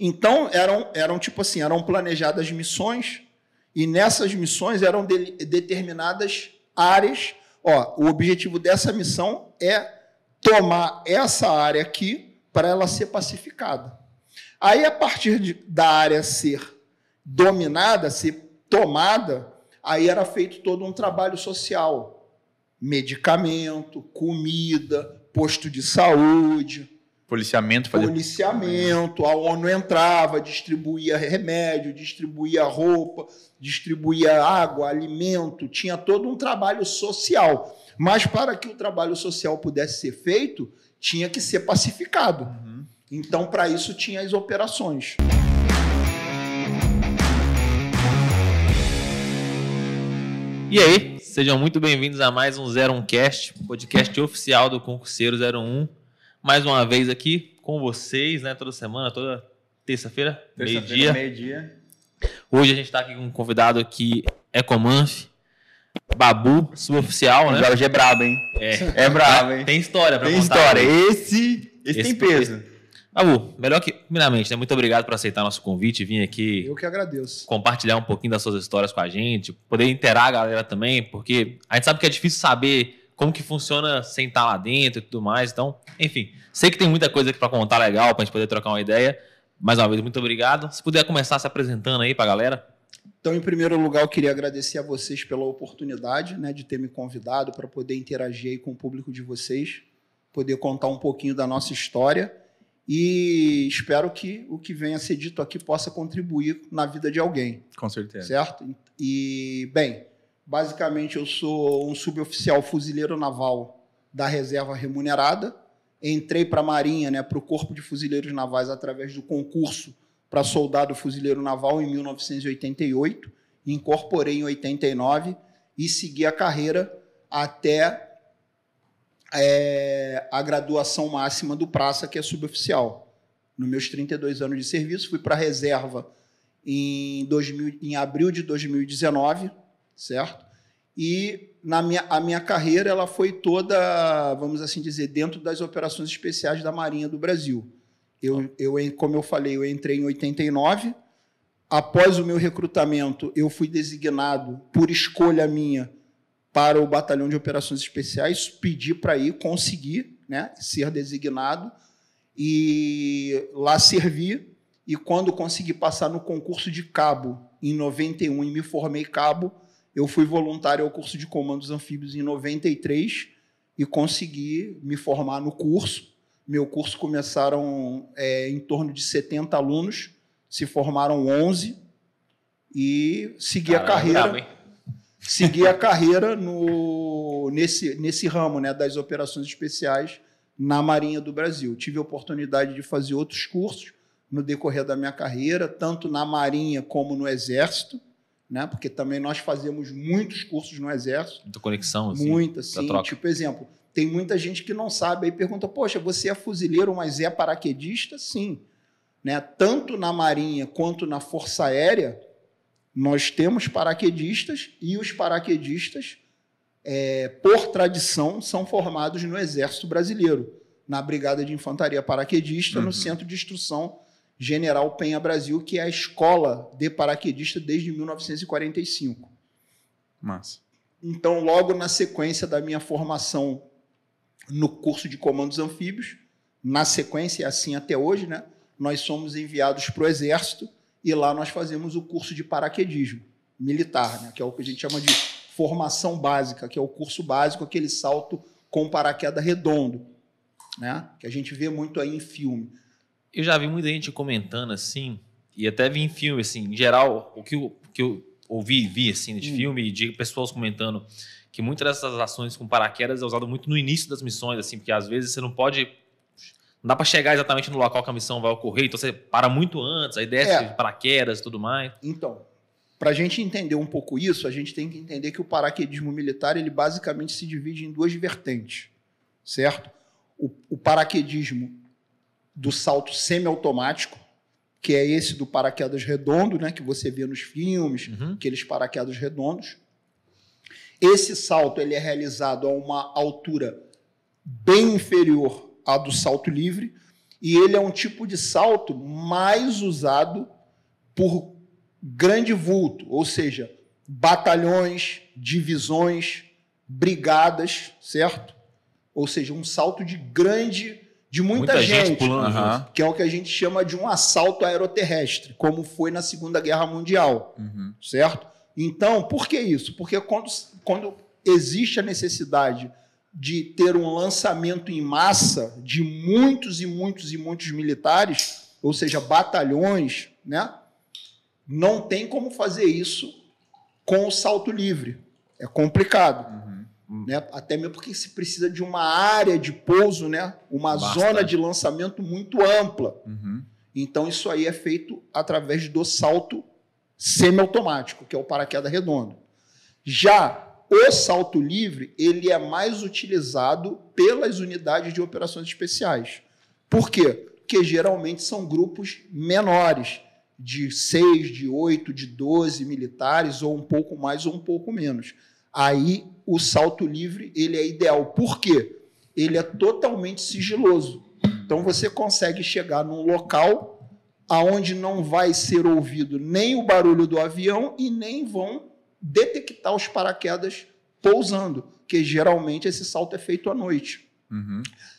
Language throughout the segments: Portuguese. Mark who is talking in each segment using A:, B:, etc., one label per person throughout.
A: Então, eram tipo assim, eram planejadas missões e nessas missões eram determinadas áreas. Ó, o objetivo dessa missão é tomar essa área aqui para ela ser pacificada. Aí, a partir da área ser dominada, ser tomada, aí era feito todo um trabalho social. Medicamento, comida, posto de saúde...
B: Policiamento,
A: a ONU entrava, distribuía remédio, distribuía roupa, distribuía água, alimento, tinha todo um trabalho social. Mas para que o trabalho social pudesse ser feito, tinha que ser pacificado. Uhum. Então, para isso, tinha as operações.
C: E aí, sejam muito bem-vindos a mais um 01Cast, podcast oficial do Concurseiro 01. Mais uma vez aqui com vocês, né? Toda semana, toda terça-feira, meio-dia. Hoje a gente está aqui com um convidado aqui, Ecomanf, Babu, suboficial, né?
B: O Jorge é brabo, hein? É brabo, hein?
C: Tem história para contar.
B: Tem história. Esse tem peso.
C: Babu, melhor que... Primeiramente, né? Muito obrigado por aceitar nosso convite e vir aqui...
A: Eu que agradeço.
C: Compartilhar um pouquinho das suas histórias com a gente, poder interar a galera também, porque a gente sabe que é difícil saber como que funciona sem estar lá dentro e tudo mais. Então, enfim, sei que tem muita coisa aqui para contar legal, para a gente poder trocar uma ideia. Mais uma vez, muito obrigado. Se puder começar se apresentando aí para a galera.
A: Então, em primeiro lugar, eu queria agradecer a vocês pela oportunidade, né, de ter me convidado para poder interagir aí com o público de vocês, poder contar um pouquinho da nossa história e espero que o que venha a ser dito aqui possa contribuir na vida de alguém.
B: Com certeza.
A: Certo? E, bem... Basicamente, eu sou um suboficial fuzileiro naval da reserva remunerada. Entrei para a Marinha, né, para o Corpo de Fuzileiros Navais, através do concurso para soldado fuzileiro naval em 1988. Incorporei em 89 e segui a carreira até a graduação máxima do praça, que é suboficial. Nos meus 32 anos de serviço, fui para a reserva em abril de 2019, certo? E a minha carreira ela foi toda, vamos assim dizer, dentro das operações especiais da Marinha do Brasil. Como eu falei, eu entrei em 89. Após o meu recrutamento, eu fui designado, por escolha minha, para o Batalhão de Operações Especiais. Pedi para ir, consegui, né, ser designado. E lá servi. E quando consegui passar no concurso de cabo, em 91, e me formei cabo, eu fui voluntário ao curso de comandos anfíbios em 93 e consegui me formar no curso. Meu curso começaram em torno de 70 alunos, se formaram 11 e segui a carreira. Segui a carreira nesse ramo, né, das operações especiais na Marinha do Brasil. Tive a oportunidade de fazer outros cursos no decorrer da minha carreira, tanto na Marinha como no Exército, né? Porque também nós fazemos muitos cursos no Exército.
C: Muita conexão, assim.
A: Muita, sim. Tipo, exemplo, tem muita gente que não sabe, aí pergunta, poxa, você é fuzileiro, mas é paraquedista? Sim. Né? Tanto na Marinha quanto na Força Aérea, nós temos paraquedistas e os paraquedistas, por tradição, são formados no Exército Brasileiro, na Brigada de Infantaria Paraquedista, no Centro de Instrução General Penha Brasil, que é a escola de paraquedista desde 1945.
B: Massa.
A: Então, logo na sequência da minha formação no curso de comandos anfíbios, na sequência, assim até hoje, né, nós somos enviados para o Exército e lá nós fazemos o curso de paraquedismo militar, né, que é o que a gente chama de formação básica, que é o curso básico, aquele salto com paraquedas redondo, né, que a gente vê muito aí em filme.
C: Eu já vi muita gente comentando assim, e até vi em filme, assim, em geral, o que eu ouvi e vi assim, de filme, e de pessoas comentando que muitas dessas ações com paraquedas é usado muito no início das missões, assim, porque às vezes você não pode... Não dá para chegar exatamente no local que a missão vai ocorrer, então você para muito antes, aí desce de paraquedas e tudo mais.
A: Então, para a gente entender um pouco isso, a gente tem que entender que o paraquedismo militar ele basicamente se divide em duas vertentes, certo? O paraquedismo do salto semiautomático, que é esse do paraquedas redondo, né, que você vê nos filmes, aqueles paraquedas redondos. Esse salto ele é realizado a uma altura bem inferior à do salto livre E ele é um tipo de salto mais usado por grande vulto, ou seja, batalhões, divisões, brigadas, certo? Ou seja, um salto de muita gente
C: pulando junto.
A: que é o que a gente chama de um assalto aeroterrestre, como foi na Segunda Guerra Mundial, certo? Então, por que isso? Porque quando existe a necessidade de ter um lançamento em massa de muitos e muitos e muitos militares, ou seja, batalhões, né? Não tem como fazer isso com o salto livre. É complicado. Né? Até mesmo porque se precisa de uma área de pouso, né? Uma zona de lançamento muito ampla. Então, isso aí é feito através do salto semiautomático, que é o paraquedas redondo. Já o salto livre, ele é mais utilizado pelas unidades de operações especiais. Por quê? Porque geralmente são grupos menores, de 6, de 8, de 12 militares, ou um pouco mais ou um pouco menos. Aí o salto livre ele é ideal. Por quê? Ele é totalmente sigiloso. Então você consegue chegar num local onde não vai ser ouvido nem o barulho do avião e nem vão detectar os paraquedas pousando, porque geralmente esse salto é feito à noite.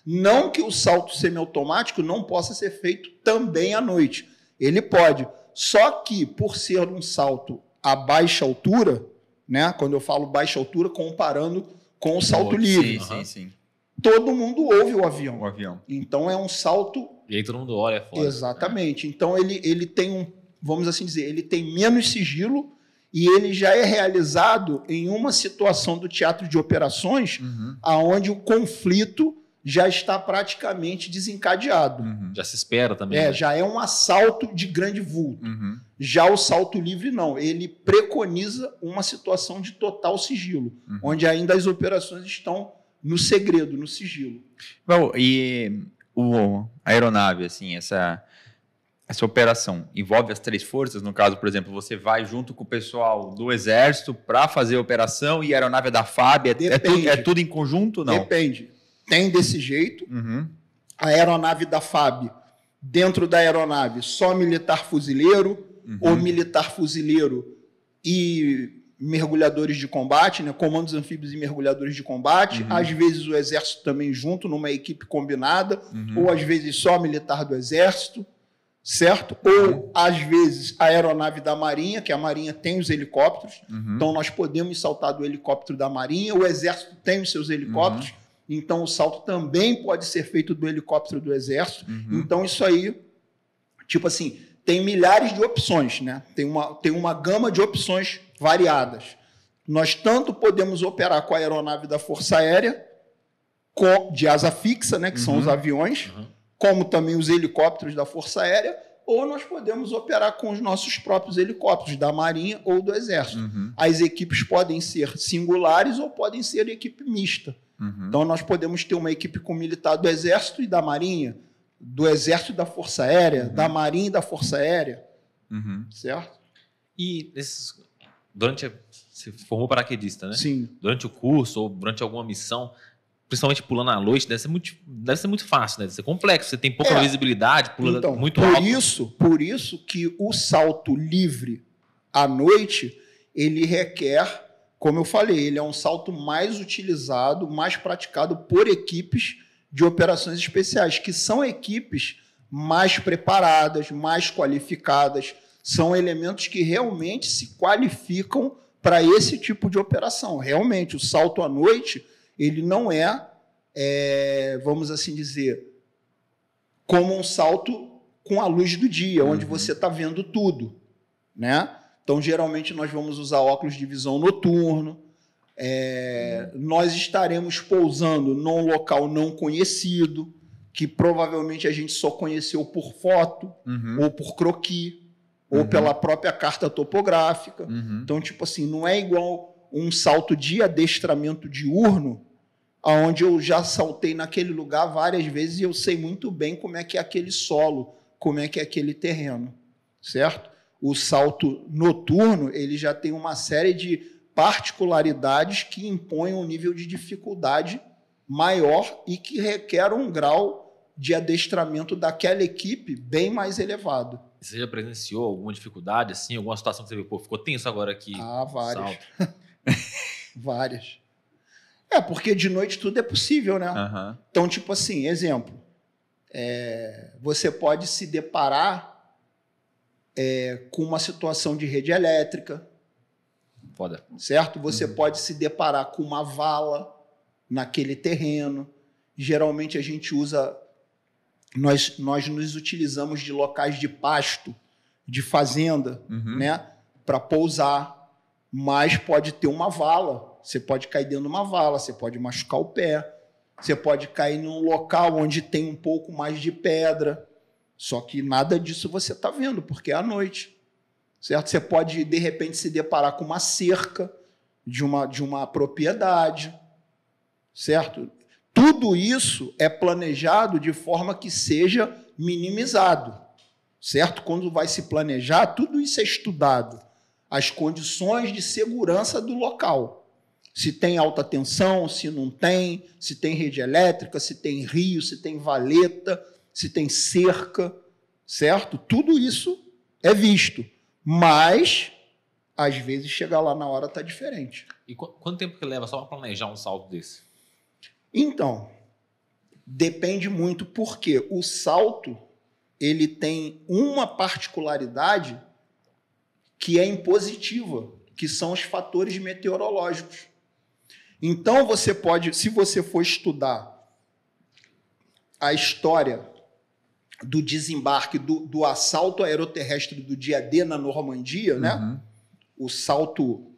A: Não que o salto semiautomático não possa ser feito também à noite. Ele pode. Só que, por ser um salto a baixa altura, né, quando eu falo baixa altura, comparando com o salto livre,
B: Sim.
A: todo mundo ouve o avião.
B: O avião.
A: Então, é um salto...
C: E aí todo mundo olha, é foda.
A: Exatamente. Então, ele tem vamos assim dizer, ele tem menos sigilo e ele já é realizado em uma situação do teatro de operações onde o conflito já está praticamente desencadeado.
C: Já se espera também. Né?
A: Já é um assalto de grande vulto. Já o salto livre, não. Ele preconiza uma situação de total sigilo, onde ainda as operações estão no segredo, no sigilo.
B: Bom, e a aeronave, assim, essa operação envolve as 3 forças? No caso, por exemplo, você vai junto com o pessoal do Exército para fazer a operação e a aeronave é da FAB? É tudo em conjunto? Não?
A: Depende. Tem desse jeito. A aeronave da FAB, dentro da aeronave, só militar fuzileiro, ou militar fuzileiro e mergulhadores de combate, né? Comandos anfíbios e mergulhadores de combate. Às vezes o Exército também junto, numa equipe combinada, ou às vezes só militar do Exército, certo? Ou às vezes a aeronave da Marinha, que a Marinha tem os helicópteros, então nós podemos saltar do helicóptero da Marinha, o Exército tem os seus helicópteros, então o salto também pode ser feito do helicóptero do Exército. Então isso aí, tipo assim, tem milhares de opções, né? Tem uma gama de opções variadas. Nós tanto podemos operar com a aeronave da Força Aérea, de asa fixa, né, que são os aviões, como também os helicópteros da Força Aérea, ou nós podemos operar com os nossos próprios helicópteros, da Marinha ou do Exército. As equipes podem ser singulares ou podem ser equipe mista. Então, nós podemos ter uma equipe com militar do Exército e da Marinha, do Exército e da Força Aérea, da Marinha e da Força Aérea, certo?
C: E você formou paraquedista, né?
A: Sim.
C: Durante o curso ou durante alguma missão, principalmente pulando à noite, deve ser muito fácil, né? Deve ser complexo. Você tem pouca visibilidade, pula
A: então,
C: muito alto.
A: Por isso que o salto livre à noite, ele requer, como eu falei, ele é um salto mais utilizado, mais praticado por equipes de operações especiais, que são equipes mais preparadas, mais qualificadas, são elementos que realmente se qualificam para esse tipo de operação. Realmente, o salto à noite, ele não vamos assim dizer, como um salto com a luz do dia, onde você está vendo tudo, né? Então, geralmente, nós vamos usar óculos de visão noturno, nós estaremos pousando num local não conhecido, que provavelmente a gente só conheceu por foto, ou por croquis, ou pela própria carta topográfica. Então, tipo assim, não é igual um salto de adestramento diurno, onde eu já saltei naquele lugar várias vezes e eu sei muito bem como é que é aquele solo, como é que é aquele terreno, certo? O salto noturno, ele já tem uma série de particularidades que impõem um nível de dificuldade maior e que requer um grau de adestramento daquela equipe bem mais elevado.
C: Você já presenciou alguma dificuldade, assim, alguma situação que você viu, pô, ficou tenso agora aqui?
A: Várias. Várias. Porque de noite tudo é possível, né?
B: Uhum.
A: Então, tipo assim, exemplo, você pode se deparar com uma situação de rede elétrica.
C: Foda.
A: Certo? Você pode se deparar com uma vala naquele terreno. Geralmente a gente usa... Nós nos utilizamos de locais de pasto, de fazenda, né? Para pousar. Mas pode ter uma vala. Você pode cair dentro de uma vala, você pode machucar o pé, você pode cair num local onde tem um pouco mais de pedra. Só que nada disso você está vendo, porque é à noite. Certo? Você pode, de repente, se deparar com uma cerca de uma propriedade. Certo? Tudo isso é planejado de forma que seja minimizado. Certo? Quando vai se planejar, tudo isso é estudado. As condições de segurança do local. Se tem alta tensão, se não tem, se tem rede elétrica, se tem rio, se tem valeta, se tem cerca, certo? Tudo isso é visto, mas às vezes chegar lá na hora está diferente.
C: E quanto tempo que leva só para planejar um salto desse?
A: Então, depende muito, porque o salto ele tem uma particularidade que é impositiva, que são os fatores meteorológicos. Então, você pode, se você for estudar a história do desembarque, do assalto aeroterrestre do dia D na Normandia, né? O salto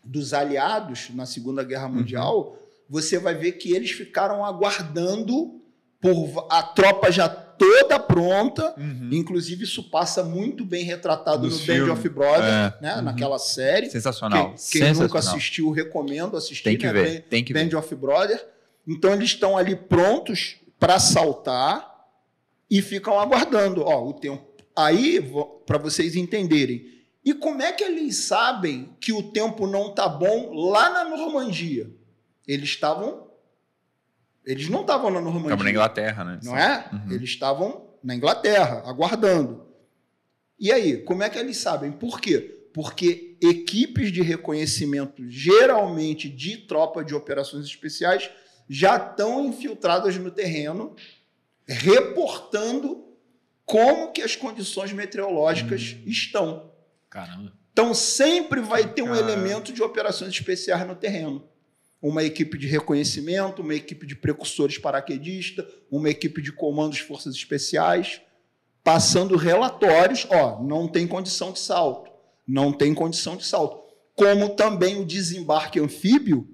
A: dos aliados na Segunda Guerra Mundial, você vai ver que eles ficaram aguardando por a tropa já toda pronta. Inclusive, isso passa muito bem retratado no Band of Brothers, né? Naquela série.
B: Sensacional.
A: Quem nunca assistiu, recomendo assistir.
B: Tem que ver. Tem que
A: Band of Brothers. Então, eles estão ali prontos para saltar e ficam aguardando o tempo. Aí, para vocês entenderem. E como é que eles sabem que o tempo não está bom lá na Normandia? Eles não estavam na Normandia.
B: Estavam na Inglaterra, né?
A: Não é? Eles estavam na Inglaterra, aguardando. E aí, como é que eles sabem? Por quê? Porque equipes de reconhecimento, geralmente de tropa de operações especiais, já estão infiltradas no terreno, reportando como que as condições meteorológicas estão.
C: Caramba.
A: Então, sempre vai ter um elemento de operações especiais no terreno. Uma equipe de reconhecimento, uma equipe de precursores paraquedistas, uma equipe de comandos forças especiais, passando relatórios, não tem condição de salto, não tem condição de salto. Como também o desembarque anfíbio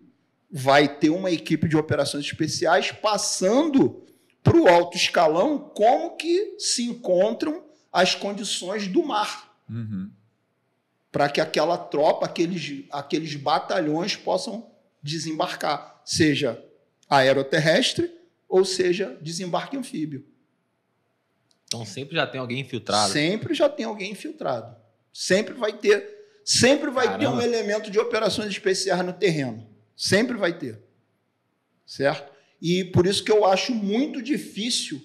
A: vai ter uma equipe de operações especiais passando para o alto escalão como que se encontram as condições do mar. Para que aquela tropa, aqueles batalhões possam desembarcar, seja aeroterrestre ou seja desembarque anfíbio.
C: Então sempre já tem alguém infiltrado.
A: Sempre já tem alguém infiltrado. Sempre vai ter um elemento de operações especiais no terreno. Sempre vai ter. Certo? E por isso que eu acho muito difícil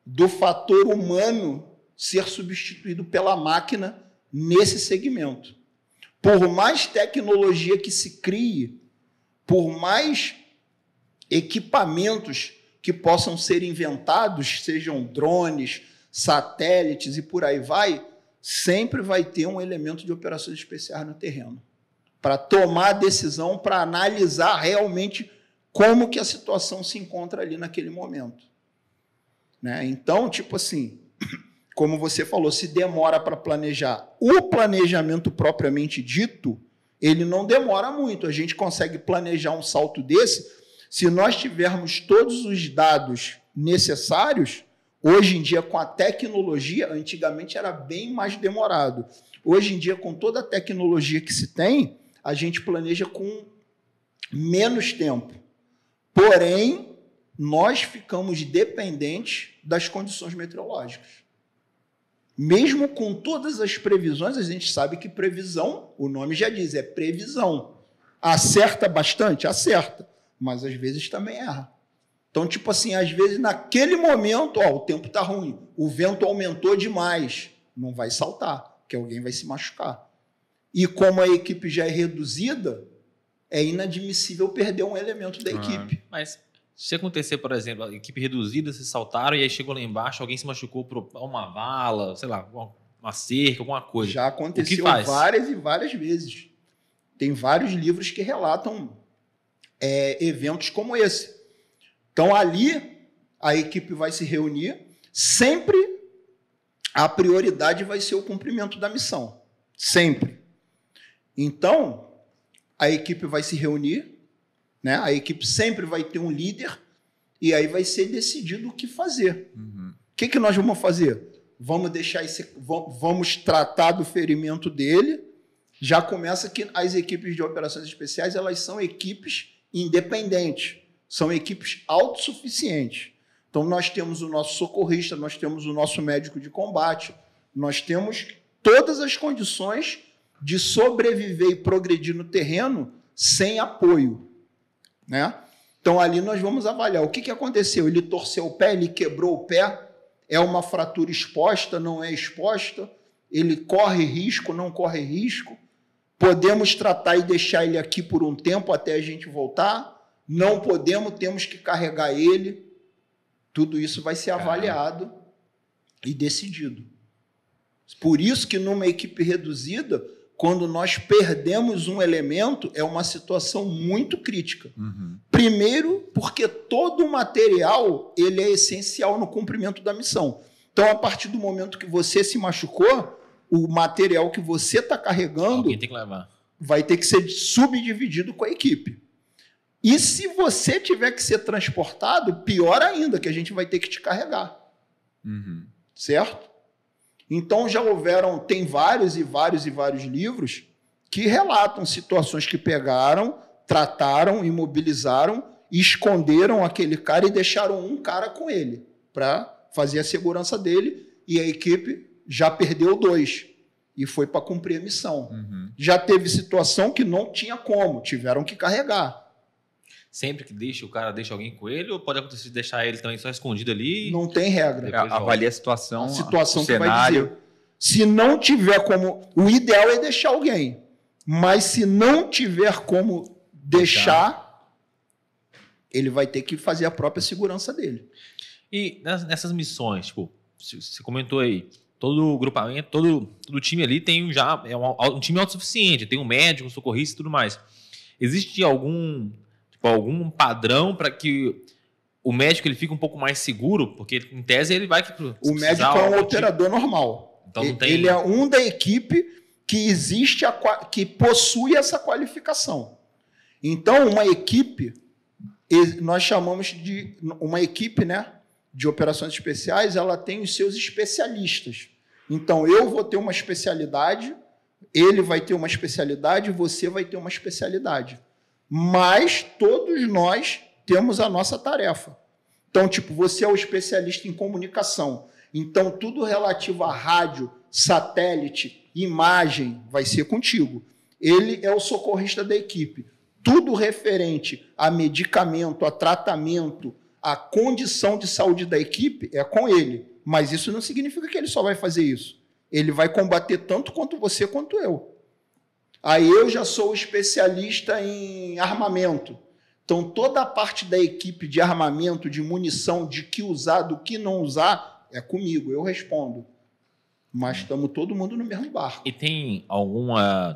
A: do fator humano ser substituído pela máquina nesse segmento. Por mais tecnologia que se crie, por mais equipamentos que possam ser inventados, sejam drones, satélites e por aí vai, sempre vai ter um elemento de operações especiais no terreno. Para tomar a decisão, para analisar realmente como que a situação se encontra ali naquele momento. Né? Então, tipo assim, como você falou, se demora para planejar. O planejamento propriamente dito, ele não demora muito. A gente consegue planejar um salto desse se nós tivermos todos os dados necessários. Hoje em dia, com a tecnologia, antigamente era bem mais demorado. Hoje em dia, com toda a tecnologia que se tem, a gente planeja com menos tempo. Porém, nós ficamos dependentes das condições meteorológicas. Mesmo com todas as previsões, a gente sabe que previsão, o nome já diz, é previsão. Acerta bastante? Acerta. Mas às vezes também erra. Então, tipo assim, às vezes, naquele momento, ó, o tempo tá ruim, o vento aumentou demais, não vai saltar, porque alguém vai se machucar. E como a equipe já é reduzida, é inadmissível perder um elemento da equipe.
C: Mas se acontecer, por exemplo, a equipe reduzida, vocês saltaram e aí chegou lá embaixo, alguém se machucou por uma vala, sei lá, uma cerca, alguma coisa.
A: Já aconteceu várias e várias vezes. Tem vários livros que relatam eventos como esse. Então, ali, a equipe vai se reunir, sempre a prioridade vai ser o cumprimento da missão. Sempre. Então, a equipe vai se reunir, né? A equipe sempre vai ter um líder e aí vai ser decidido o que fazer. O que nós vamos fazer? Vamos deixar vamos tratar do ferimento dele. Já começa que as equipes de operações especiais, elas são equipes independentes, são equipes autossuficientes. Então, nós temos o nosso socorrista, nós temos o nosso médico de combate, nós temos todas as condições de sobreviver e progredir no terreno sem apoio, né? Então, ali nós vamos avaliar o que aconteceu. Ele torceu o pé, ele quebrou o pé, é uma fratura exposta, não é exposta, ele corre risco, não corre risco, podemos tratar e deixar ele aqui por um tempo até a gente voltar, não podemos, temos que carregar ele. Tudo isso vai ser avaliado e decidido. Por isso que numa equipe reduzida, quando nós perdemos um elemento, é uma situação muito crítica. Primeiro, porque todo o material ele é essencial no cumprimento da missão. Então, a partir do momento que você se machucou, o material que você está carregando
C: alguém tem que levar.
A: Vai ter que ser subdividido com a equipe. E se você tiver que ser transportado, pior ainda, que a gente vai ter que te carregar. Certo? Então, tem vários livros que relatam situações que pegaram, trataram, imobilizaram, esconderam aquele cara e deixaram um cara com ele para fazer a segurança dele, e a equipe já perdeu 2 e foi para cumprir a missão. Já teve situação que não tinha como, tiveram que carregar.
C: Sempre que o cara deixa alguém com ele, ou pode acontecer de deixar ele também só escondido ali?
A: Não tem regra.
B: Avalia a situação,
A: o que vai dizer. Se não tiver como... O ideal é deixar alguém. Mas se não tiver como deixar, ele vai ter que fazer a própria segurança dele.
C: E nessas missões, tipo, você comentou aí, todo grupamento, todo time ali tem já um time autossuficiente, tem um médico, um socorrista e tudo mais. Existe algum padrão para que o médico ele fique um pouco mais seguro? Porque, em tese, ele vai...
A: O médico é um operador normal. Então, não tem... Ele é um da equipe que existe, que possui essa qualificação. Então, uma equipe, nós chamamos de... Uma equipe, né, de operações especiais, ela tem os seus especialistas. Então, eu vou ter uma especialidade, ele vai ter uma especialidade, você vai ter uma especialidade. Mas todos nós temos a nossa tarefa. Então, tipo, você é o especialista em comunicação. Então, tudo relativo a rádio, satélite, imagem, vai ser contigo. Ele é o socorrista da equipe. Tudo referente a medicamento, a tratamento, a condição de saúde da equipe é com ele. Mas isso não significa que ele só vai fazer isso. Ele vai combater tanto quanto você, quanto eu. Aí eu já sou especialista em armamento. Então, toda a parte da equipe de armamento, de munição, de que usar, do que não usar, é comigo, eu respondo. Mas estamos todo mundo no mesmo barco.
C: E tem alguma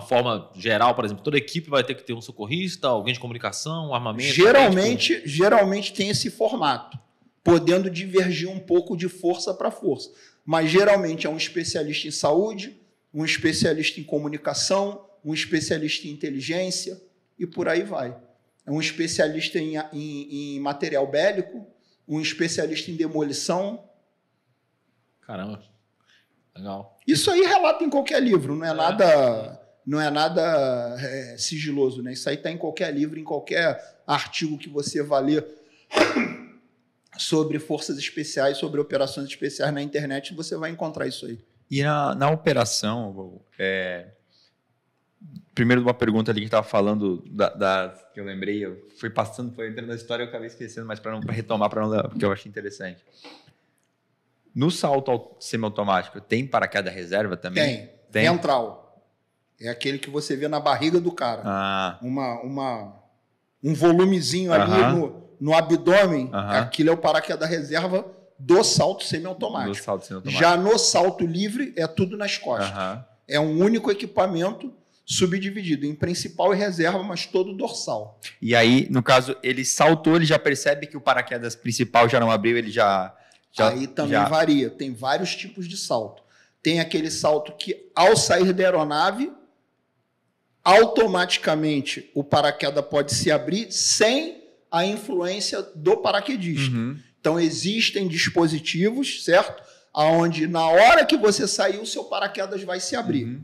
C: forma geral, por exemplo, toda equipe vai ter que ter um socorrista, alguém de comunicação, um armamento?
A: Geralmente tem esse formato, podendo divergir um pouco de força para força. Mas geralmente é um especialista em saúde, um especialista em comunicação, um especialista em inteligência e por aí vai. É um especialista em material bélico, um especialista em demolição.
C: Caramba, legal.
A: Isso aí relata em qualquer livro, não é nada sigiloso, né? Isso aí está em qualquer livro, em qualquer artigo que você vá ler sobre forças especiais, sobre operações especiais na internet, você vai encontrar isso aí.
B: E na operação, primeiro de uma pergunta ali que estava falando que eu lembrei, eu fui passando, foi entrando na história, eu acabei esquecendo, mas para retomar, porque eu achei interessante. No salto semiautomático, tem paraquedas reserva também?
A: Tem. Ventral. É aquele que você vê na barriga do cara. Um volumezinho ali no abdômen. Aquilo é o paraquedas reserva do salto semiautomático. Já no salto livre, é tudo nas costas. É um único equipamento subdividido em principal e reserva, mas todo dorsal.
B: E aí, no caso, ele saltou, ele já percebe que o paraquedas principal já não abriu, ele já
A: aí também varia. Tem vários tipos de salto. Tem aquele salto que, ao sair da aeronave, automaticamente o paraquedas pode se abrir sem a influência do paraquedista. Então, existem dispositivos, certo? Onde, na hora que você sair, o seu paraquedas vai se abrir.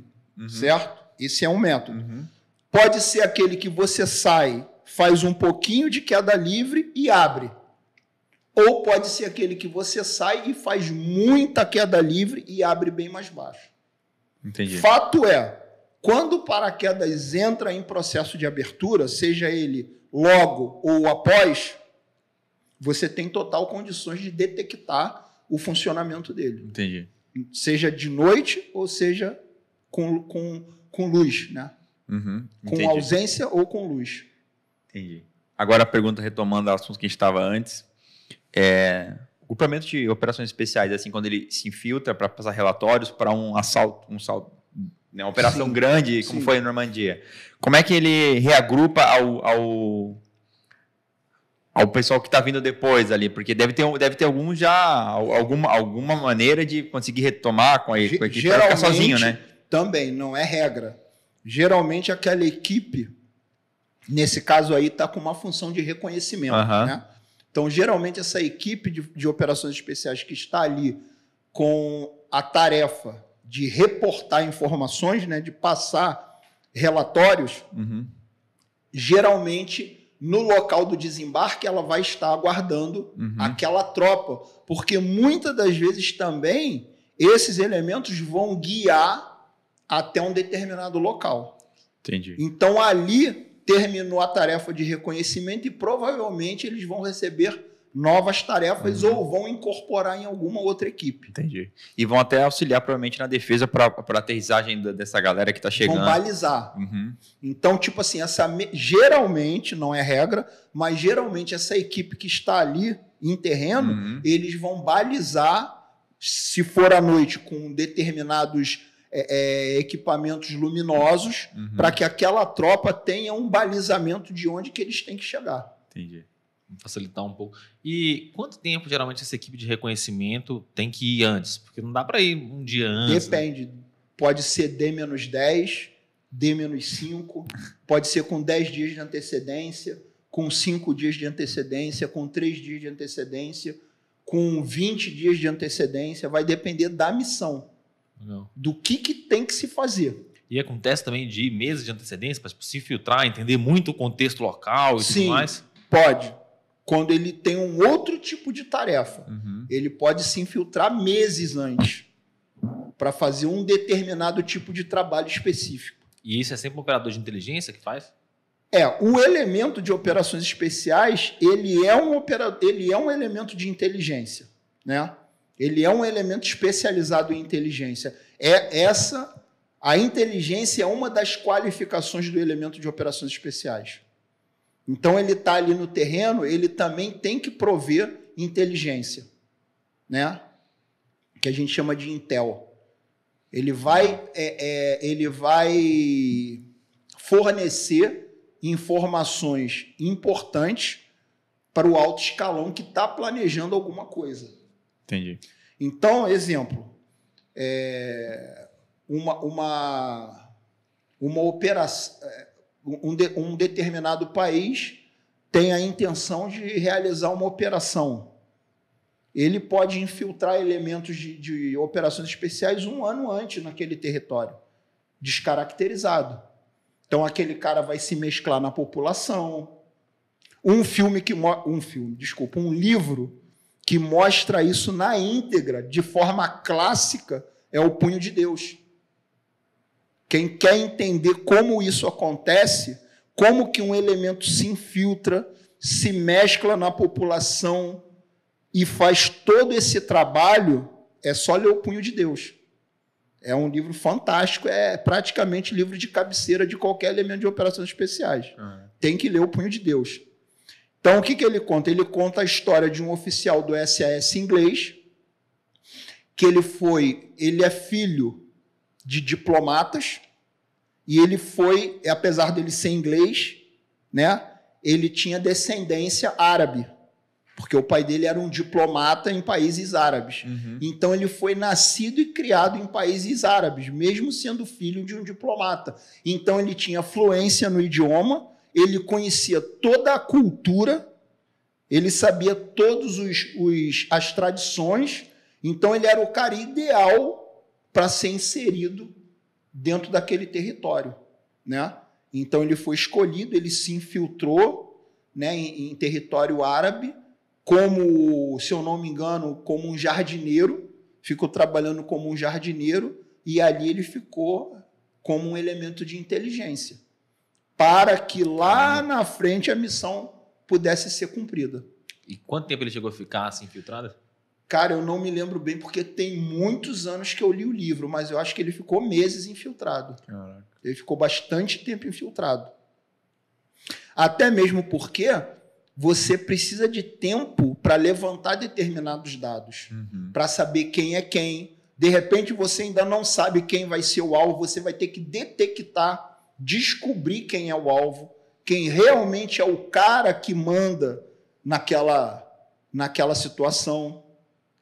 A: Certo? Esse é um método. Pode ser aquele que você sai, faz um pouquinho de queda livre e abre. Ou pode ser aquele que você sai e faz muita queda livre e abre bem mais baixo.
B: Entendi.
A: Fato é, quando o paraquedas entra em processo de abertura, seja ele logo ou após, você tem total condições de detectar o funcionamento dele.
B: Entendi.
A: Seja de noite ou seja com luz, né? Com ausência ou com luz.
B: Entendi. Agora a pergunta retomando o assunto que a gente estava antes. O grupamento de operações especiais, assim, quando ele se infiltra para passar relatórios para um assalto, né, uma operação grande, como foi a Normandia. Como é que ele reagrupa ao pessoal que está vindo depois ali? Porque deve ter algum já, alguma maneira de conseguir retomar com a equipe para ficar sozinho, né?
A: Também, não é regra. Geralmente aquela equipe, nesse caso aí, está com uma função de reconhecimento, né? Então, geralmente, essa equipe de operações especiais que está ali com a tarefa de reportar informações, né, de passar relatórios, geralmente, no local do desembarque, ela vai estar aguardando aquela tropa, porque muitas das vezes também esses elementos vão guiar até um determinado local.
B: Entendi.
A: Então, ali terminou a tarefa de reconhecimento e provavelmente eles vão receber novas tarefas ou vão incorporar em alguma outra equipe.
B: Entendi. E vão até auxiliar provavelmente na defesa para a aterrissagem dessa galera que está chegando.
A: Vão balizar. Então, tipo assim, geralmente, não é regra, mas geralmente essa equipe que está ali em terreno, eles vão balizar, se for à noite, com determinados equipamentos luminosos, para que aquela tropa tenha um balizamento de onde que eles têm que chegar.
B: Entendi.
C: Facilitar um pouco. E quanto tempo, geralmente, essa equipe de reconhecimento tem que ir antes? Porque não dá para ir um dia antes.
A: Depende. Né? Pode ser D-10, D-5, pode ser com 10 dias de antecedência, com 5 dias de antecedência, com 3 dias de antecedência, com 20 dias de antecedência. Vai depender da missão.
C: Não.
A: Do que tem que se fazer.
C: E acontece também de ir meses de antecedência para se filtrar, entender muito o contexto local e tudo mais?
A: Pode. Quando ele tem um outro tipo de tarefa, ele pode se infiltrar meses antes para fazer um determinado tipo de trabalho específico.
C: E isso é sempre um operador de inteligência que faz?
A: O elemento de operações especiais, ele é um elemento de inteligência, né? Ele é um elemento especializado em inteligência. A inteligência é uma das qualificações do elemento de operações especiais. Então, ele está ali no terreno, ele também tem que prover inteligência, né? Que a gente chama de intel. Ele vai fornecer informações importantes para o alto escalão que está planejando alguma coisa.
B: Entendi.
A: Então, exemplo, uma operação, um determinado país tem a intenção de realizar uma operação. Ele pode infiltrar elementos de operações especiais 1 ano antes naquele território, descaracterizado. Então, aquele cara vai se mesclar na população. Um livro que mostra isso na íntegra, de forma clássica, é O Punho de Deus. Quem quer entender como isso acontece, como que um elemento se infiltra, se mescla na população e faz todo esse trabalho, é só ler o Punho de Deus. É um livro fantástico, é praticamente livro de cabeceira de qualquer elemento de operações especiais. Tem que ler o Punho de Deus. Então, o que ele conta? Ele conta a história de um oficial do SAS inglês, que ele é filho de diplomatas, e ele foi, apesar dele ser inglês, né, ele tinha descendência árabe, porque o pai dele era um diplomata em países árabes. Então, ele foi nascido e criado em países árabes, mesmo sendo filho de um diplomata. Então, ele tinha fluência no idioma, ele conhecia toda a cultura, ele sabia todas as tradições, então ele era o cara ideal para ser inserido dentro daquele território, né? Então ele foi escolhido, ele se infiltrou, né, em território árabe, como, se eu não me engano, como um jardineiro, ficou trabalhando como um jardineiro, e ali ele ficou como um elemento de inteligência, para que lá na frente a missão pudesse ser cumprida.
C: E quanto tempo ele chegou a ficar assim, infiltrado?
A: Cara, eu não me lembro bem, porque tem muitos anos que eu li o livro, mas eu acho que ele ficou meses infiltrado.
B: Caraca.
A: Ele ficou bastante tempo infiltrado. Até mesmo porque você precisa de tempo para levantar determinados dados, para saber quem é quem. De repente, você ainda não sabe quem vai ser o alvo, você vai ter que detectar, descobrir quem é o alvo, quem realmente é o cara que manda naquela situação,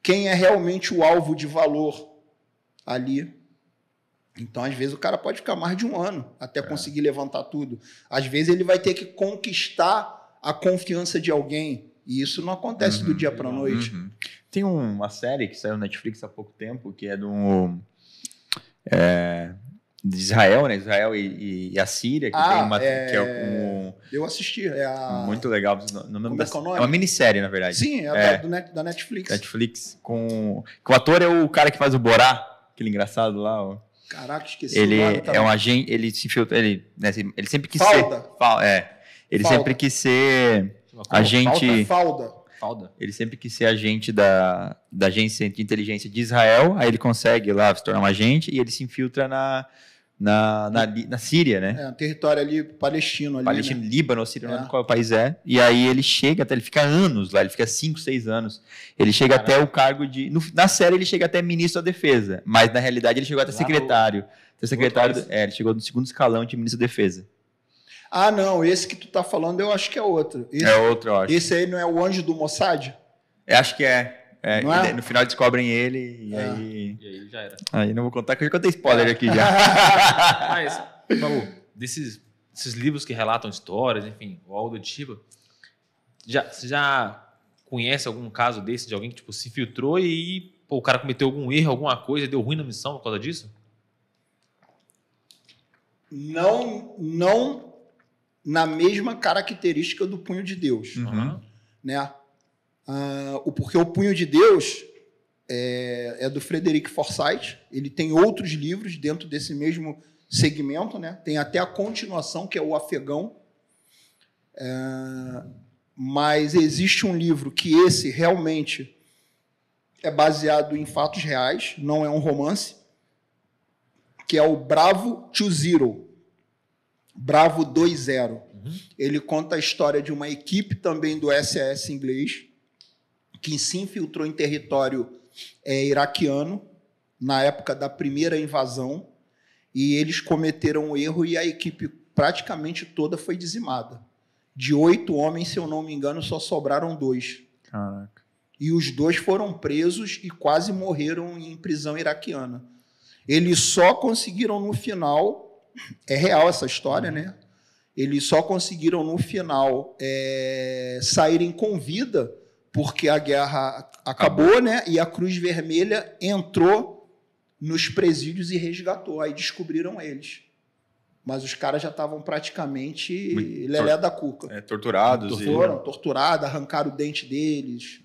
A: quem é realmente o alvo de valor ali. Então, às vezes, o cara pode ficar mais de um ano até conseguir levantar tudo. Às vezes, ele vai ter que conquistar a confiança de alguém, e isso não acontece do dia para a noite.
B: Tem uma série que saiu no Netflix há pouco tempo, que é de Israel, né? Israel e a Síria, que tem uma... que
A: eu assisti.
B: Muito legal.
A: Como é que é o nome?
B: É uma minissérie, na verdade.
A: Sim, da Netflix.
B: Netflix, com o ator é o cara que faz o Borá, aquele engraçado lá, ó.
A: Caraca, esqueci
B: ele
A: o nome também.
B: É um agente, ele se infiltra, ele sempre quis
A: Falda.
B: Ele sempre quis ser agente...
A: Falda.
B: Ele sempre quis ser agente da agência de inteligência de Israel, aí ele consegue lá se tornar um agente e ele se infiltra na Síria, né?
A: Território ali palestino. Ali,
B: Palestina,
A: né?
B: Líbano, Síria, não lembro qual país é. E aí ele fica anos lá, ele fica 5, 6 anos. Ele chega até o cargo de... Na série ele chega até ministro da defesa, mas na realidade ele chegou até secretário. Ele chegou no segundo escalão de ministro da defesa.
A: Ah, não, esse que tu tá falando eu acho que é outro.
B: É outro, eu acho.
A: Esse aí não é o anjo do Mossad?
B: Acho que é.
A: Não é?
B: No final descobrem ele e
C: aí já era.
B: Aí não vou contar, que eu já contei spoiler aqui já.
C: Mas, Babu, desses livros que relatam histórias, enfim, ou algo do tipo, você já conhece algum caso desse de alguém que tipo, se filtrou e o cara cometeu algum erro, alguma coisa, deu ruim na missão por causa disso?
A: Não na mesma característica do Punho de Deus. Né? Porque o Punho de Deus é do Frederick Forsyth. Ele tem outros livros dentro desse mesmo segmento, né? Tem até a continuação, que é o Afegão. Mas existe um livro que esse realmente é baseado em fatos reais, não é um romance, que é o Bravo 20. Bravo 20. Ele conta a história de uma equipe também do SAS inglês que se infiltrou em território iraquiano na época da primeira invasão, e eles cometeram um erro e a equipe praticamente toda foi dizimada. De 8 homens, se eu não me engano, só sobraram 2.
B: Caraca.
A: E os 2 foram presos e quase morreram em prisão iraquiana. Eles só conseguiram no final... É real essa história, né? Eles só conseguiram, no final, saírem com vida, porque a guerra acabou, né? E a Cruz Vermelha entrou nos presídios e resgatou. Aí descobriram eles. Mas os caras já estavam praticamente lelé da cuca.
B: Torturados.
A: Foram torturados, arrancaram o dente deles.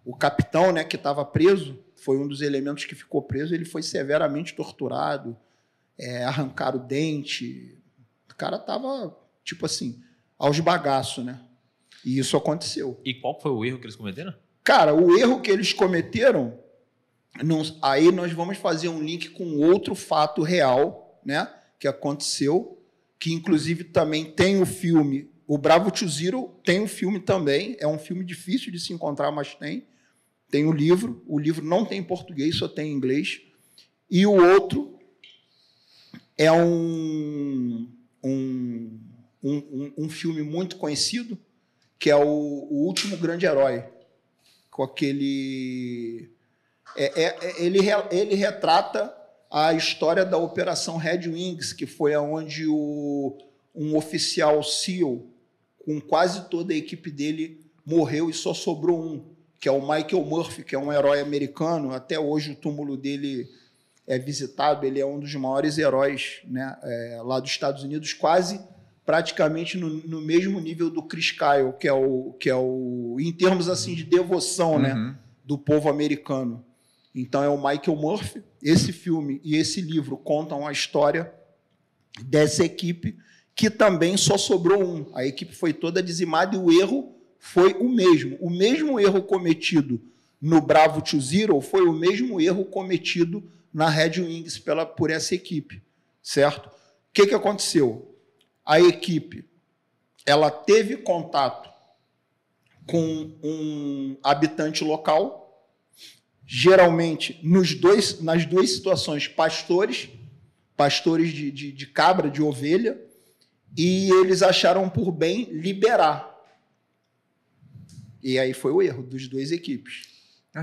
A: O capitão, né, que estava preso, foi um dos elementos que ficou preso, ele foi severamente torturado. arrancaram o dente. O cara tava, tipo assim, aos bagaços, né? E isso aconteceu.
C: E qual foi o erro que eles cometeram?
A: Cara, o erro que eles cometeram, aí nós vamos fazer um link com outro fato real, né? Que aconteceu, que inclusive também tem o filme, o Bravo to Zero tem um filme também, é um filme difícil de se encontrar, mas tem. Tem o livro não tem em português, só tem em inglês. E o outro é um filme muito conhecido, que é o Último Grande Herói, com aquele... Ele retrata a história da Operação Red Wings, que foi onde um oficial SEAL, com quase toda a equipe dele, morreu e só sobrou um, que é o Michael Murphy, que é um herói americano. Até hoje o túmulo dele é visitado, ele é um dos maiores heróis, né, lá dos Estados Unidos, quase praticamente no mesmo nível do Chris Kyle, que é o em termos assim de devoção, né, do povo americano. Então é o Michael Murphy. Esse filme e esse livro contam a história dessa equipe, que também só sobrou um. A equipe foi toda dizimada e o erro foi o mesmo. O mesmo erro cometido no Bravo to Zero foi o mesmo erro cometido na Red Wings por essa equipe, certo? O que aconteceu? A equipe ela teve contato com um habitante local, geralmente nas duas situações, pastores de cabra, de ovelha, e eles acharam por bem liberar. E aí foi o erro dos duas equipes.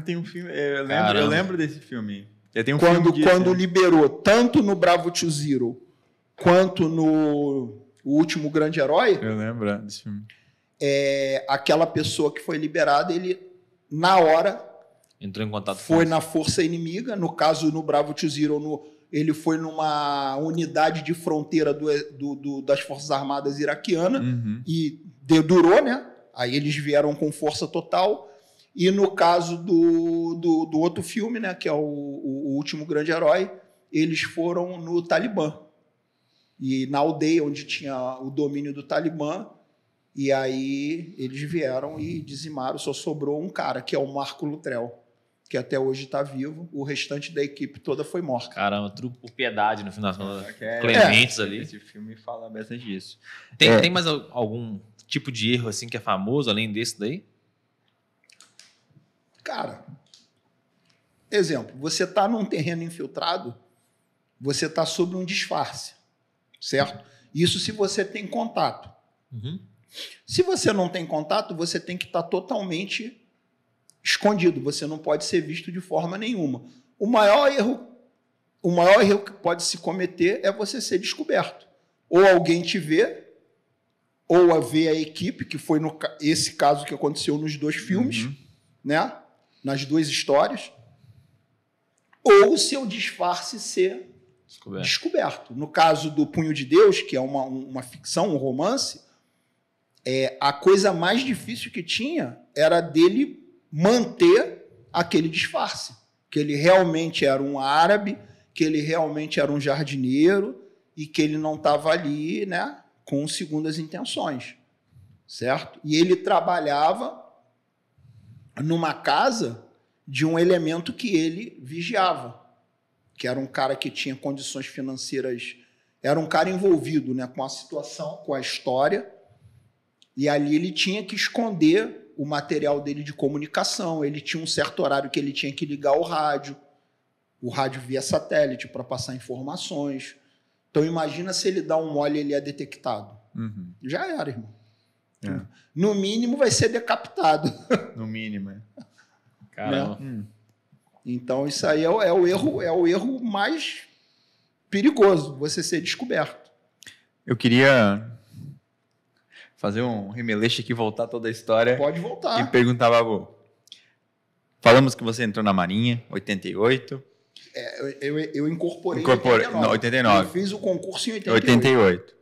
B: Tem um filme, eu lembro desse filme.
A: Quando liberou, tanto no Bravo to Zero quanto no O Último Grande Herói,
B: eu lembro desse filme.
A: Aquela pessoa que foi liberada, ele, na hora,
C: entrou em contato
A: foi na força inimiga. No caso, no Bravo to Zero, ele foi numa unidade de fronteira das Forças Armadas iraquianas e durou, né? Aí eles vieram com força total. E no caso do outro filme, né, que é o Último Grande Herói, eles foram no Talibã. E na aldeia onde tinha o domínio do Talibã, e aí eles vieram e dizimaram. Só sobrou um cara, que é o Marco Luttrell, que até hoje está vivo. O restante da equipe toda foi morta.
C: Caramba, tudo por piedade no final das contas. Clementes ali.
B: Esse filme fala bastante disso.
C: Tem mais algum tipo de erro assim que é famoso, além desse daí?
A: Cara, exemplo, você está num terreno infiltrado, você está sob um disfarce, certo? Isso se você tem contato. Se você não tem contato, você tem que estar totalmente escondido, você não pode ser visto de forma nenhuma. O maior erro que pode se cometer é você ser descoberto. Ou alguém te vê, ou a ver a equipe, que foi esse caso que aconteceu nos dois filmes, né? Nas duas histórias, ou o seu disfarce ser descoberto. No caso do Punho de Deus, que é uma ficção, um romance, a coisa mais difícil que tinha era dele manter aquele disfarce, que ele realmente era um árabe, que ele realmente era um jardineiro e que ele não estava ali, né, com segundas intenções, certo? E ele trabalhava numa casa de um elemento que ele vigiava, que era um cara que tinha condições financeiras, era um cara envolvido, né, com a situação, com a história, e ali ele tinha que esconder o material dele de comunicação. Ele tinha um certo horário que ele tinha que ligar o rádio via satélite para passar informações. Então imagina se ele dá um mole e ele é detectado. Já era, irmão. No mínimo vai ser decapitado.
B: No mínimo,
C: Caramba.
A: Então isso aí é o erro mais perigoso, você ser descoberto.
B: Eu queria fazer um remeleixo aqui, voltar toda a história.
A: Pode voltar.
B: E perguntar, Babu. Falamos que você entrou na Marinha, 88.
A: Eu incorporei em
B: 89.
A: Eu fiz o concurso em 88.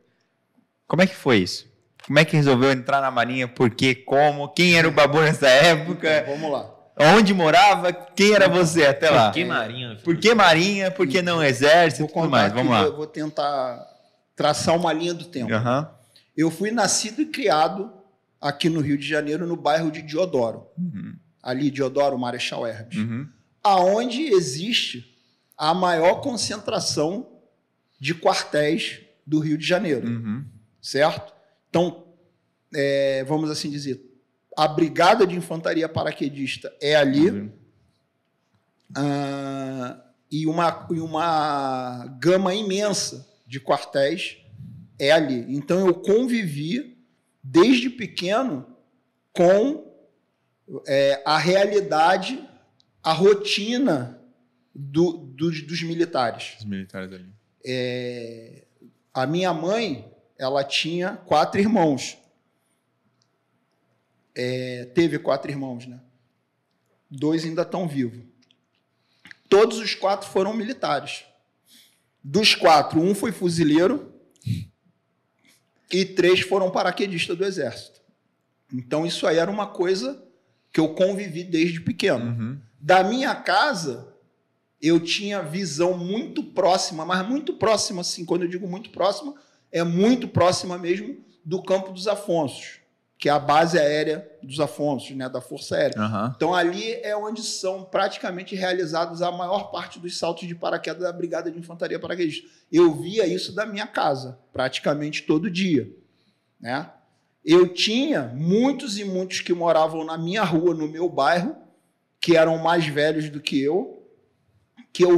B: Como é que foi isso? Como é que resolveu entrar na Marinha? Por quê? Como? Quem era o Babu nessa época?
A: Então, vamos lá.
B: Onde morava? Quem era você até lá?
C: Por que Marinha?
B: Por que Marinha? Por que não Exército e tudo mais? Vamos lá.
A: Eu vou tentar traçar uma linha do tempo.
B: Uhum.
A: Eu fui nascido e criado aqui no Rio de Janeiro, no bairro de Deodoro. Ali, Deodoro, Marechal Hermes. Aonde existe a maior concentração de quartéis do Rio de Janeiro. Certo? Então, vamos assim dizer, a Brigada de Infantaria Paraquedista é ali, e uma gama imensa de quartéis é ali. Então, eu convivi desde pequeno com a realidade, a rotina dos militares.
B: Os militares ali.
A: A minha mãe, ela tinha 4 irmãos. Teve 4 irmãos, né? 2 ainda estão vivos. Todos os 4 foram militares. Dos 4, 1 foi fuzileiro e 3 foram paraquedistas do Exército. Então, isso aí era uma coisa que eu convivi desde pequeno. Da minha casa, eu tinha visão muito próxima, mas muito próxima, assim, quando eu digo muito próxima, é muito próxima mesmo do Campo dos Afonsos, que é a base aérea dos Afonsos, né, da Força Aérea. Então, ali é onde são praticamente realizados a maior parte dos saltos de paraquedas da Brigada de Infantaria Paraquedista. Eu via isso da minha casa, praticamente todo dia, né? Eu tinha muitos e muitos que moravam na minha rua, no meu bairro, que eram mais velhos do que eu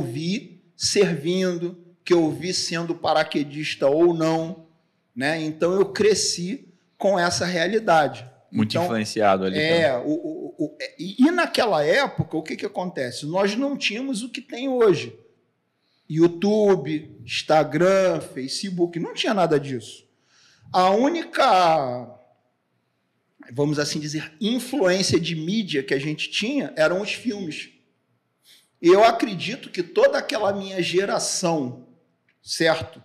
A: vi servindo, que eu vi sendo paraquedista ou não, né? Então, eu cresci com essa realidade.
B: Muito influenciado ali.
A: E naquela época, o que acontece? Nós não tínhamos o que tem hoje. YouTube, Instagram, Facebook, não tinha nada disso. A única, vamos assim dizer, influência de mídia que a gente tinha eram os filmes. E eu acredito que toda aquela minha geração, certo?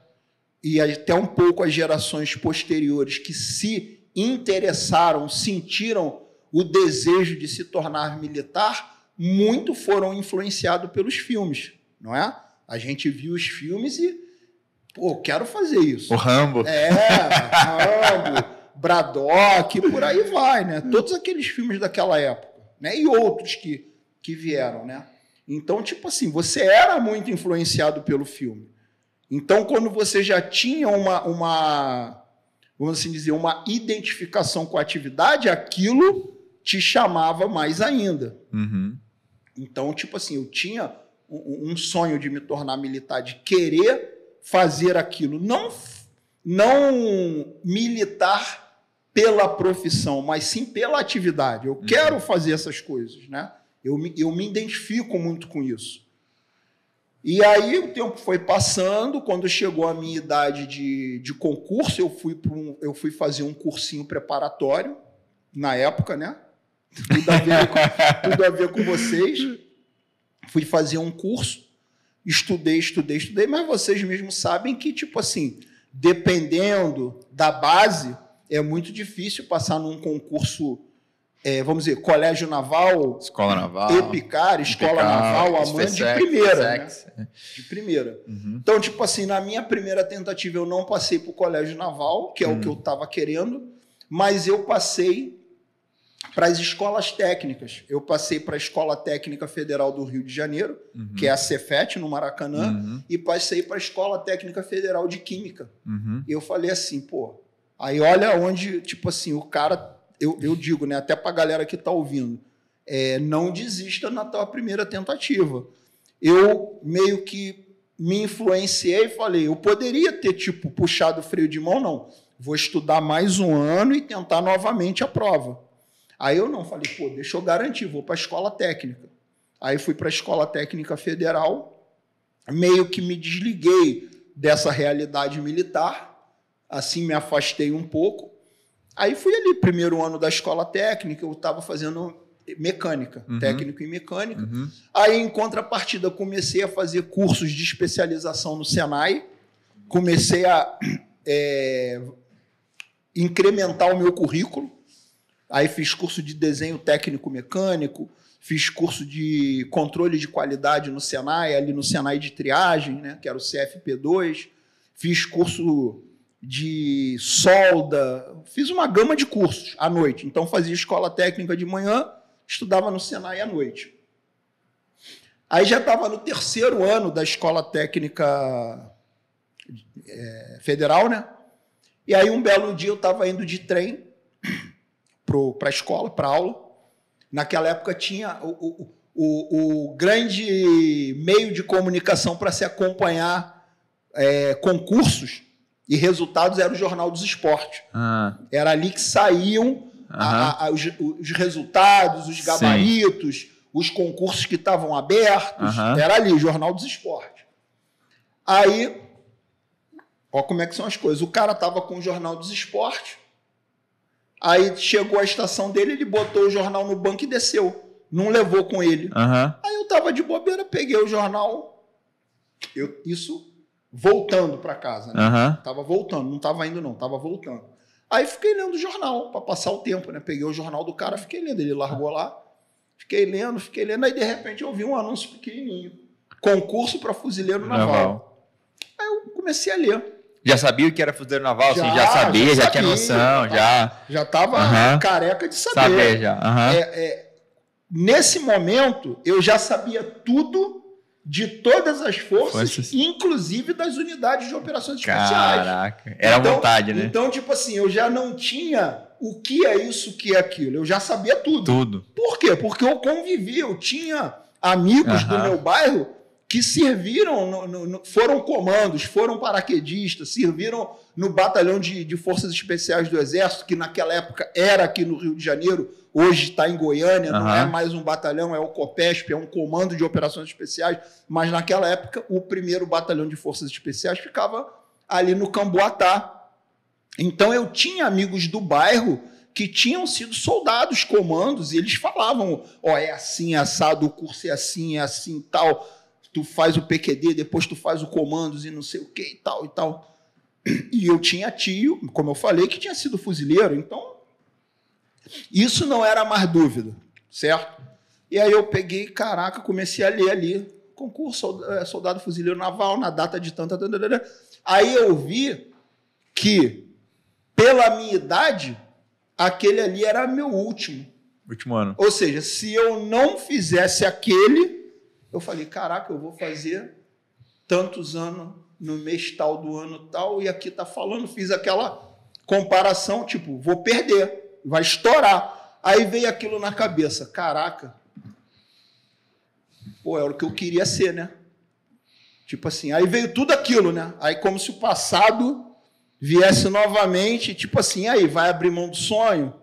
A: E até um pouco as gerações posteriores que se interessaram, sentiram o desejo de se tornar militar, muito foram influenciados pelos filmes, não é? A gente viu os filmes e, quero fazer isso.
B: O Rambo.
A: Rambo, Braddock, por aí vai, né? Todos aqueles filmes daquela época, né? E outros que vieram, né? Então, tipo assim, você era muito influenciado pelo filme. Então, quando você já tinha vamos assim dizer, uma identificação com a atividade, aquilo te chamava mais ainda. Então, tipo assim, eu tinha um sonho de me tornar militar, de querer fazer aquilo. Não militar pela profissão, mas sim pela atividade. Eu quero fazer essas coisas, né? Eu me identifico muito com isso. E aí o tempo foi passando, quando chegou a minha idade de concurso, eu fui fazer um cursinho preparatório, na época, né? Tudo a ver com vocês. Fui fazer um curso, estudei, mas vocês mesmos sabem que, tipo assim, dependendo da base, é muito difícil passar num concurso, vamos dizer, Colégio Naval,
B: Escola Naval,
A: EPICAR, Escola Naval, AMAN, de primeira. Né? De primeira. Então, tipo assim, na minha primeira tentativa, eu não passei para o Colégio Naval, que é o que eu estava querendo, mas eu passei para as escolas técnicas. Eu passei para a Escola Técnica Federal do Rio de Janeiro, que é a Cefet, no Maracanã, e passei para a Escola Técnica Federal de Química. E eu falei assim, aí olha onde, tipo assim, o cara... Eu digo, né, até para a galera que está ouvindo, não desista na tua primeira tentativa. Eu meio que me influenciei e falei, eu poderia ter, tipo, puxado o freio de mão, não. Vou estudar mais um ano e tentar novamente a prova. Aí eu não, falei, deixa eu garantir, vou para a escola técnica. Aí fui para a Escola Técnica Federal, meio que me desliguei dessa realidade militar, assim me afastei um pouco. Aí fui ali, primeiro ano da escola técnica, eu estava fazendo mecânica, técnico em mecânica. Aí, em contrapartida, comecei a fazer cursos de especialização no Senai, comecei a incrementar o meu currículo, aí fiz curso de desenho técnico mecânico, fiz curso de controle de qualidade no Senai, ali no Senai de triagem, né, que era o CFP2, fiz curso de solda, fiz uma gama de cursos à noite. Então, fazia escola técnica de manhã, estudava no Senai à noite. Aí já estava no 3º ano da escola técnica federal, né? E aí, um belo dia, eu estava indo de trem para a escola, para aula. Naquela época, tinha o grande meio de comunicação para se acompanhar concursos e resultados era o Jornal dos Esportes. Era ali que saíam os resultados, os gabaritos, sim, os concursos que estavam abertos. Era ali, o Jornal dos Esportes. Aí, ó como é que são as coisas. O cara estava com o Jornal dos Esportes, aí chegou a estação dele, ele botou o jornal no banco e desceu. Não levou com ele. Aí eu estava de bobeira, peguei o jornal, isso voltando para casa, né? Tava voltando, não estava indo não, estava voltando. Aí fiquei lendo o jornal, para passar o tempo, né? Peguei o jornal do cara, fiquei lendo, ele largou lá, fiquei lendo, aí de repente eu vi um anúncio pequenininho, concurso para fuzileiro naval. Aí eu comecei a ler.
B: Já sabia o que era fuzileiro naval? Já sabia, já tinha noção,
A: já estava careca de saber. Nesse momento, eu já sabia tudo de todas as forças, inclusive das unidades de operações especiais.
B: Caraca, era então, vontade, né?
A: Então, tipo assim, eu já não tinha o que é isso, o que é aquilo. Eu já sabia tudo.
B: Tudo.
A: Por quê? Porque eu convivi, eu tinha amigos do meu bairro que serviram, foram comandos, foram paraquedistas, serviram no batalhão de forças especiais do Exército, que naquela época era aqui no Rio de Janeiro, hoje está em Goiânia, não é mais um batalhão, é o COPESP, é um comando de operações especiais, mas naquela época o 1º batalhão de forças especiais ficava ali no Camboatá. Então eu tinha amigos do bairro que tinham sido soldados, comandos, e eles falavam, é assim, é assado, o curso é assim, tal, tu faz o PQD, depois tu faz o comandos e não sei o que e tal e tal. E eu tinha tio, como eu falei, que tinha sido fuzileiro, então isso não era mais dúvida, certo? E aí eu peguei, caraca, comecei a ler ali, concurso soldado fuzileiro naval, na data de tanta. Aí eu vi que, pela minha idade, aquele ali era meu último
B: ano.
A: Ou seja, se eu não fizesse aquele, eu falei, caraca, eu vou fazer tantos anos no mês tal do ano tal, e aqui tá falando, fiz aquela comparação, tipo, vou perder, vai estourar. Aí veio aquilo na cabeça, caraca, era o que eu queria ser, né? Tipo assim, aí veio tudo aquilo, né? Aí como se o passado viesse novamente, tipo assim, aí vai abrir mão do sonho.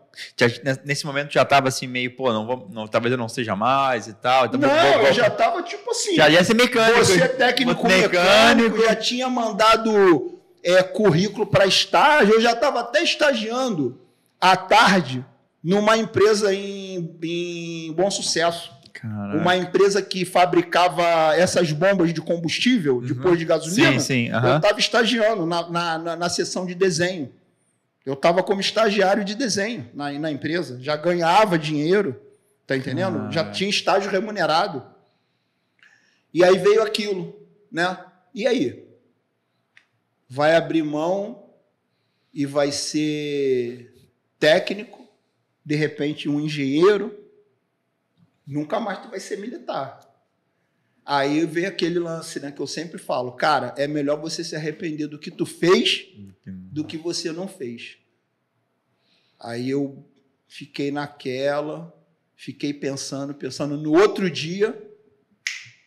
B: Nesse momento já estava assim, meio, talvez eu não seja mais e tal. Então
A: eu já estava tipo assim.
B: Já ia ser mecânico.
A: Você é técnico mecânico, já tinha mandado currículo para estágio, eu já estava até estagiando à tarde numa empresa em Bom Sucesso.
B: Caraca.
A: Uma empresa que fabricava essas bombas de combustível, depois de gasolina.
B: Sim.
A: Eu estava estagiando na seção de desenho. Eu estava como estagiário de desenho na empresa. Já ganhava dinheiro, tá entendendo? Já tinha estágio remunerado. E aí veio aquilo, né? E aí? Vai abrir mão e vai ser técnico, de repente um engenheiro, nunca mais tu vai ser militar. Aí veio aquele lance, né, que eu sempre falo, cara, é melhor você se arrepender do que tu fez do que você não fez. Aí eu fiquei naquela, fiquei pensando. No outro dia,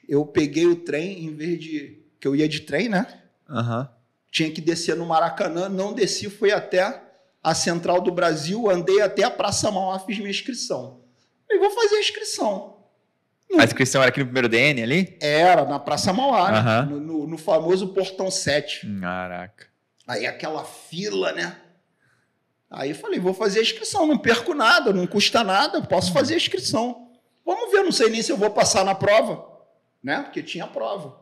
A: eu peguei o trem, em vez de... que eu ia de trem, né? Tinha que descer no Maracanã, não desci, fui até a Central do Brasil, andei até a Praça Mauá, fiz minha inscrição. Falei, vou fazer a inscrição.
B: A inscrição era aqui no primeiro DN ali?
A: Era, na Praça Mauá, né? no famoso Portão 7.
B: Caraca.
A: Aí aquela fila, né? Aí eu falei, vou fazer a inscrição, não perco nada, não custa nada, posso fazer a inscrição. Vamos ver, não sei nem se eu vou passar na prova, né? Porque tinha prova.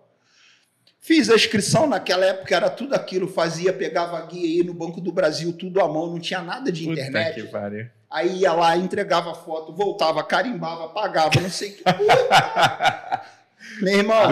A: Fiz a inscrição, naquela época era tudo aquilo, pegava guia aí no Banco do Brasil, tudo à mão, não tinha nada de internet.
B: Puta que pariu.
A: Aí ia lá, entregava foto, voltava, carimbava, pagava, não sei o que. Meu irmão,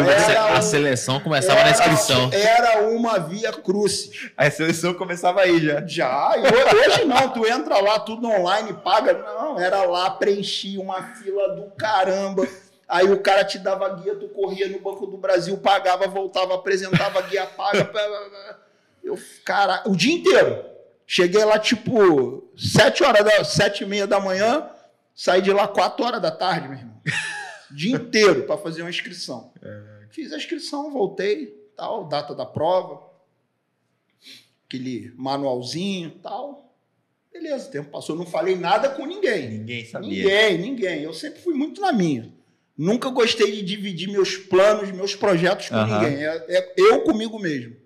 C: a seleção começava na inscrição.
A: Era uma via crucis.
B: A seleção começava aí já.
A: Já, e hoje não, tu entra lá, tudo online, paga. Não, era lá, preenchia uma fila do caramba. Aí o cara te dava guia, tu corria no Banco do Brasil, pagava, voltava, apresentava guia, paga. Cara, o dia inteiro. Cheguei lá, tipo, 7h30 da manhã, saí de lá 4h da tarde, meu irmão. Dia inteiro para fazer uma inscrição. Fiz a inscrição, voltei, tal, data da prova, aquele manualzinho, tal. Beleza, o tempo passou, não falei nada com ninguém.
B: Ninguém sabia.
A: Ninguém. Eu sempre fui muito na minha. Nunca gostei de dividir meus planos, meus projetos com ninguém. Eu comigo mesmo.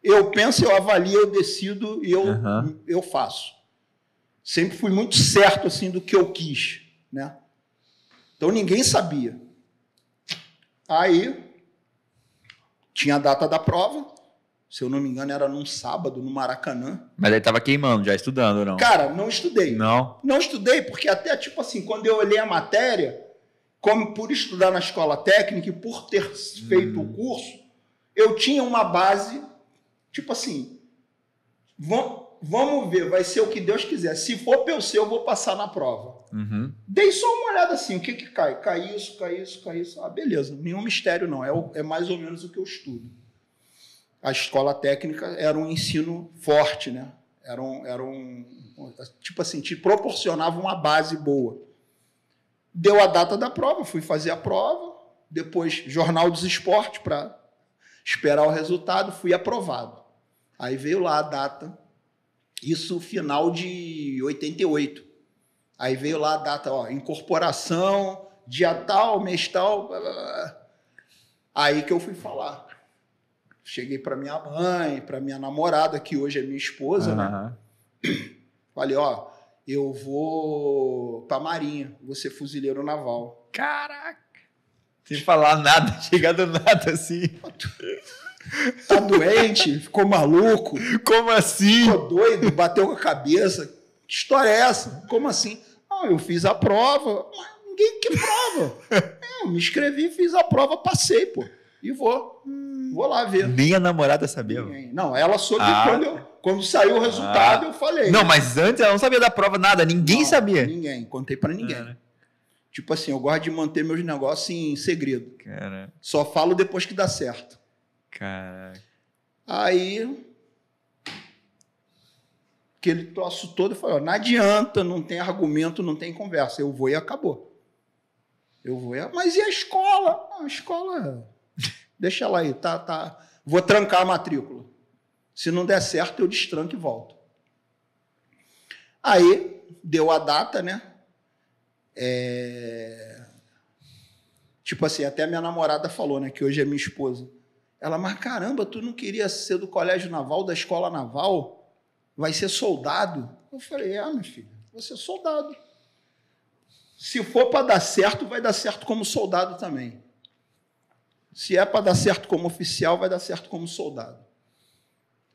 A: Eu penso, eu avalio, eu decido e eu faço. Sempre fui muito certo assim do que eu quis, né? Então ninguém sabia. Aí tinha a data da prova, se eu não me engano era num sábado no Maracanã.
B: Mas aí estava queimando, já estudando ou não?
A: Cara, não estudei.
B: Não
A: estudei porque até tipo assim, quando eu olhei a matéria, como por estudar na escola técnica e por ter feito o curso, eu tinha uma base, tipo assim, vamos ver, vai ser o que Deus quiser. Se for para eu ser, eu vou passar na prova. Dei só uma olhada assim, o que cai? Cai isso. Ah, beleza, nenhum mistério não, é mais ou menos o que eu estudo. A escola técnica era um ensino forte, né? Era um tipo assim, te proporcionava uma base boa. Deu a data da prova, fui fazer a prova, depois Jornal dos Esportes para esperar o resultado, fui aprovado. Aí veio lá a data, isso final de 88. Aí veio lá a data, incorporação, dia tal, mês tal. Blá, blá, blá. Aí que eu fui falar. Cheguei para minha mãe, para minha namorada, que hoje é minha esposa, né? Falei, eu vou para a Marinha, vou ser fuzileiro naval.
B: Caraca! Sem falar nada, chegar do nada assim.
A: Tá doente? Ficou maluco?
B: Como assim?
A: Ficou doido? Bateu com a cabeça? Que história é essa? Como assim? Eu fiz a prova. Mas ninguém que prova. Eu me inscrevi, fiz a prova, passei, pô. E vou lá ver.
B: Nem a namorada sabia.
A: Não, ela soube quando saiu o resultado, eu falei.
B: Não, mas antes ela não sabia da prova nada, ninguém sabia.
A: Ninguém, contei pra ninguém. Tipo assim, eu gosto de manter meus negócios em segredo.
B: Cara.
A: Só falo depois que dá certo.
B: Caraca.
A: Aí, aquele troço todo, eu falei, não adianta, não tem argumento, não tem conversa. Eu vou e acabou. Mas e a escola? A escola, deixa ela aí, tá. Vou trancar a matrícula. Se não der certo, eu destranco e volto. Aí, deu a data, né? Tipo assim, até a minha namorada falou, né? Que hoje é minha esposa. Ela, mas caramba, tu não queria ser do colégio naval, da escola naval? Vai ser soldado? Eu falei, meu filho, vou ser soldado. Se for para dar certo, vai dar certo como soldado também. Se é para dar certo como oficial, vai dar certo como soldado.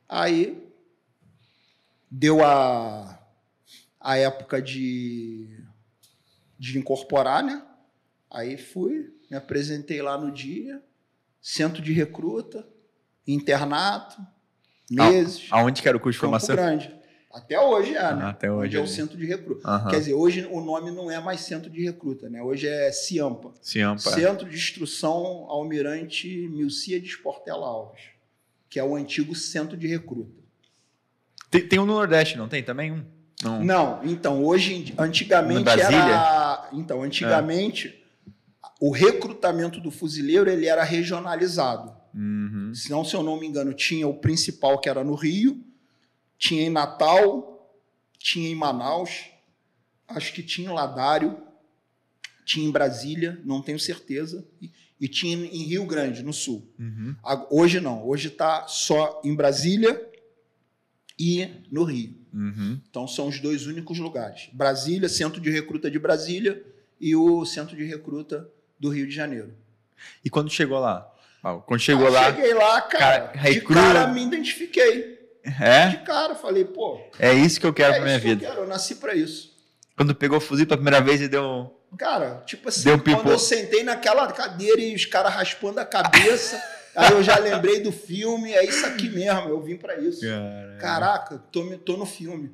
A: Aí, deu a época de incorporar, né? Aí fui, me apresentei lá no dia, centro de recruta, internato, meses.
B: Aonde que era o curso de
A: Campo
B: formação?
A: Grande. Até hoje né?
B: Até hoje
A: é o centro de recruta. Quer dizer, hoje o nome não é mais centro de recruta, né? Hoje é CIAMPA. Centro de Instrução Almirante Milcíades Portela Alves, que é o antigo centro de recruta.
B: Tem um no Nordeste, não tem também um?
A: Não, então, antigamente
B: era...
A: Então, antigamente, o recrutamento do fuzileiro ele era regionalizado. Senão, se eu não me engano, tinha o principal, que era no Rio, tinha em Natal, tinha em Manaus, acho que tinha em Ladário, tinha em Brasília, não tenho certeza, e tinha em Rio Grande, no Sul. Hoje não, hoje está só em Brasília e no Rio. Então, são os dois únicos lugares. Brasília, centro de recruta de Brasília, e o centro de recruta do Rio de Janeiro.
B: E quando chegou lá? Quando chegou lá...
A: Cheguei lá, cara, de cara me identifiquei. De cara, falei, pô...
B: É isso que eu quero pra minha vida.
A: Eu nasci pra isso.
B: Quando pegou o fuzil pela primeira vez e deu...
A: Cara, tipo assim, quando eu sentei naquela cadeira e os caras raspando a cabeça, aí eu já lembrei do filme, é isso aqui mesmo, eu vim pra isso. Caraca, tô no filme.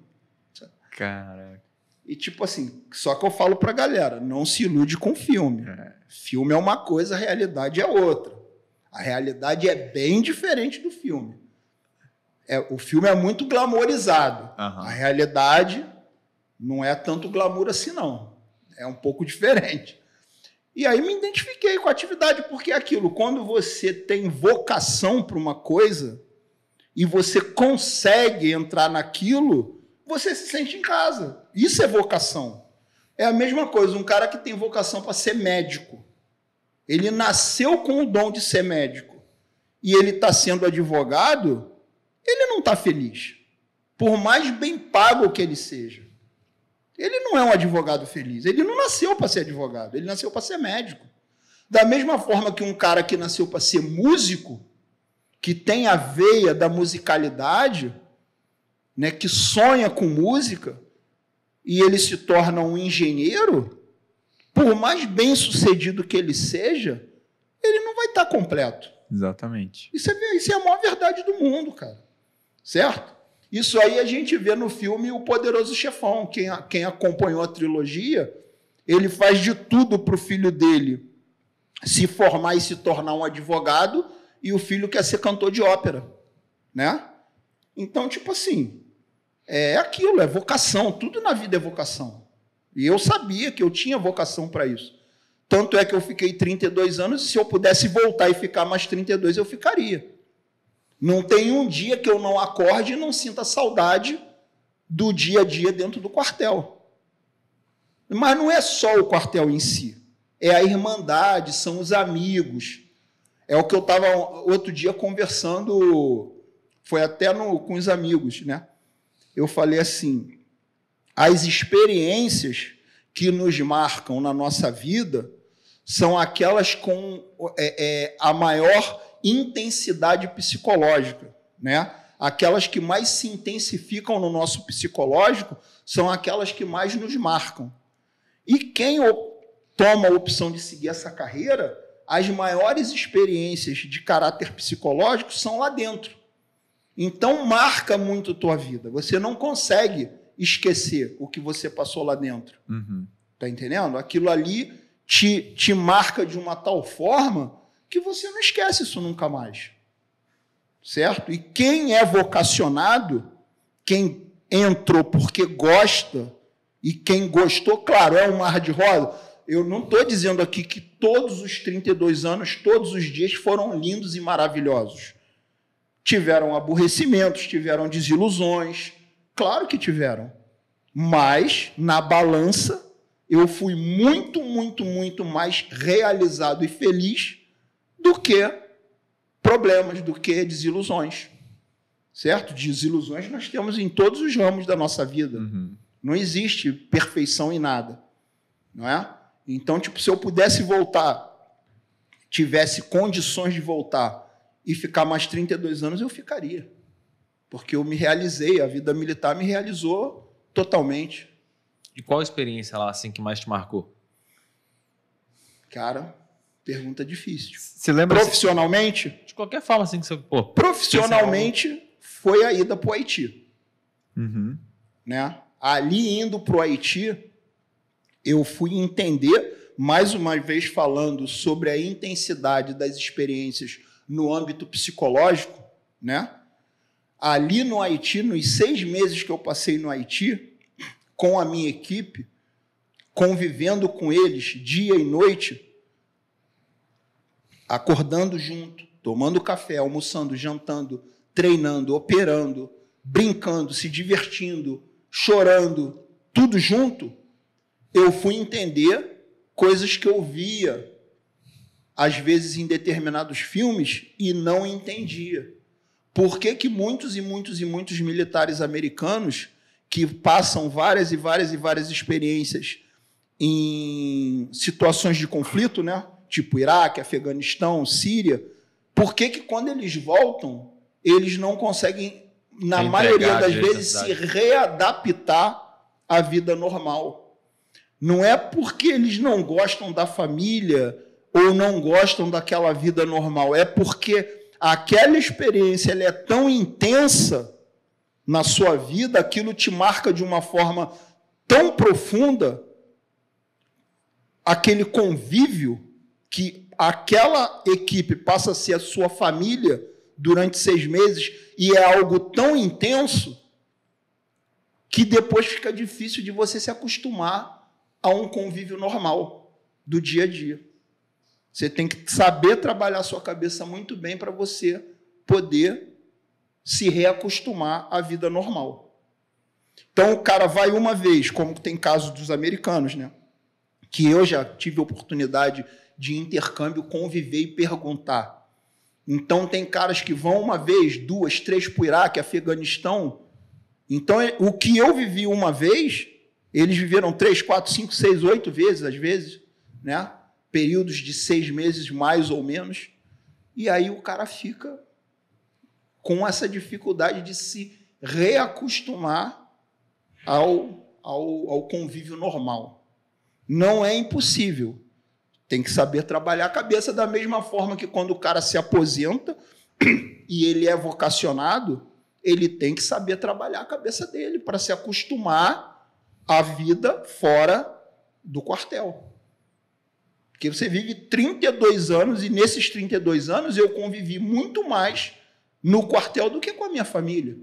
B: Caraca.
A: E tipo assim, só que eu falo pra galera, não se ilude com filme. Filme é uma coisa, a realidade é outra. A realidade é bem diferente do filme. O filme é muito glamorizado. A realidade não é tanto glamour assim, não. É um pouco diferente. E aí me identifiquei com a atividade, porque é aquilo, quando você tem vocação para uma coisa e você consegue entrar naquilo, você se sente em casa. Isso é vocação. É a mesma coisa, um cara que tem vocação para ser médico. Ele nasceu com o dom de ser médico e ele está sendo advogado, ele não está feliz. Por mais bem pago que ele seja. Ele não é um advogado feliz. Ele não nasceu para ser advogado, ele nasceu para ser médico. Da mesma forma que um cara que nasceu para ser músico, que tem a veia da musicalidade, né, que sonha com música, e ele se torna um engenheiro, por mais bem-sucedido que ele seja, ele não vai estar completo.
B: Exatamente.
A: Isso é a maior verdade do mundo, cara. Certo? Isso aí a gente vê no filme O Poderoso Chefão. Quem acompanhou a trilogia, ele faz de tudo para o filho dele se formar e se tornar um advogado, e o filho quer ser cantor de ópera. Né? Então, tipo assim, é aquilo, é vocação. Tudo na vida é vocação. E eu sabia que eu tinha vocação para isso. Tanto é que eu fiquei 32 anos, e se eu pudesse voltar e ficar mais 32, eu ficaria. Não tem um dia que eu não acorde e não sinta saudade do dia a dia dentro do quartel. Mas não é só o quartel em si. É a irmandade, são os amigos. É o que eu estava outro dia conversando, foi até com os amigos, né? Eu falei assim, as experiências que nos marcam na nossa vida são aquelas com a maior intensidade psicológica, né? Aquelas que mais se intensificam no nosso psicológico são aquelas que mais nos marcam. E quem toma a opção de seguir essa carreira, as maiores experiências de caráter psicológico são lá dentro. Então, marca muito a tua vida. Você não consegue esquecer o que você passou lá dentro. Tá entendendo? Aquilo ali te marca de uma tal forma que você não esquece isso nunca mais. Certo? E quem é vocacionado, quem entrou porque gosta, e quem gostou, claro, é um mar de rosa. Eu não estou dizendo aqui que todos os 32 anos, todos os dias foram lindos e maravilhosos. Tiveram aborrecimentos, tiveram desilusões, claro que tiveram. Mas, na balança, eu fui muito, muito, muito mais realizado e feliz do que problemas, do que desilusões. Certo? Desilusões nós temos em todos os ramos da nossa vida. Não existe perfeição em nada. Não é? Então, tipo, se eu pudesse voltar, tivesse condições de voltar e ficar mais 32 anos, eu ficaria. Porque eu me realizei, a vida militar me realizou totalmente.
C: E qual a experiência lá assim que mais te marcou?
A: Cara, pergunta difícil.
B: Você lembra?
A: Profissionalmente?
C: De qualquer forma assim que você... Pô,
A: profissionalmente, foi a ida para o Haiti. Né? Ali, indo para o Haiti, eu fui entender, mais uma vez falando sobre a intensidade das experiências no âmbito psicológico, né? Ali no Haiti, nos 6 meses que eu passei no Haiti, com a minha equipe, convivendo com eles dia e noite, acordando junto, tomando café, almoçando, jantando, treinando, operando, brincando, se divertindo, chorando, tudo junto, eu fui entender coisas que eu via, às vezes, em determinados filmes e não entendia. Por que muitos e muitos e muitos militares americanos que passam várias e várias e várias experiências em situações de conflito, né? Tipo Iraque, Afeganistão, Síria, por que quando eles voltam, eles não conseguem, na
C: Entregar
A: maioria das
C: a
A: vezes, se
C: necessidade.
A: readaptar à vida normal? Não é porque eles não gostam da família ou não gostam daquela vida normal, é porque aquela experiência ela é tão intensa na sua vida, aquilo te marca de uma forma tão profunda, aquele convívio, que aquela equipe passa a ser a sua família durante 6 meses, e é algo tão intenso que depois fica difícil de você se acostumar a um convívio normal do dia a dia. Você tem que saber trabalhar a sua cabeça muito bem para você poder se reacostumar à vida normal. Então, o cara vai uma vez, como tem caso dos americanos, né? Que eu já tive oportunidade de intercâmbio, conviver e perguntar. Então, tem caras que vão uma vez, 2, 3 para o Iraque, Afeganistão. Então, o que eu vivi uma vez, eles viveram 3, 4, 5, 6, 8 vezes, às vezes, né? Períodos de 6 meses, mais ou menos. E aí o cara fica com essa dificuldade de se reacostumar ao convívio normal. Não é impossível. Tem que saber trabalhar a cabeça da mesma forma que quando o cara se aposenta e ele é vocacionado, ele tem que saber trabalhar a cabeça dele para se acostumar à vida fora do quartel. Porque você vive 32 anos e nesses 32 anos eu convivi muito mais no quartel do que com a minha família,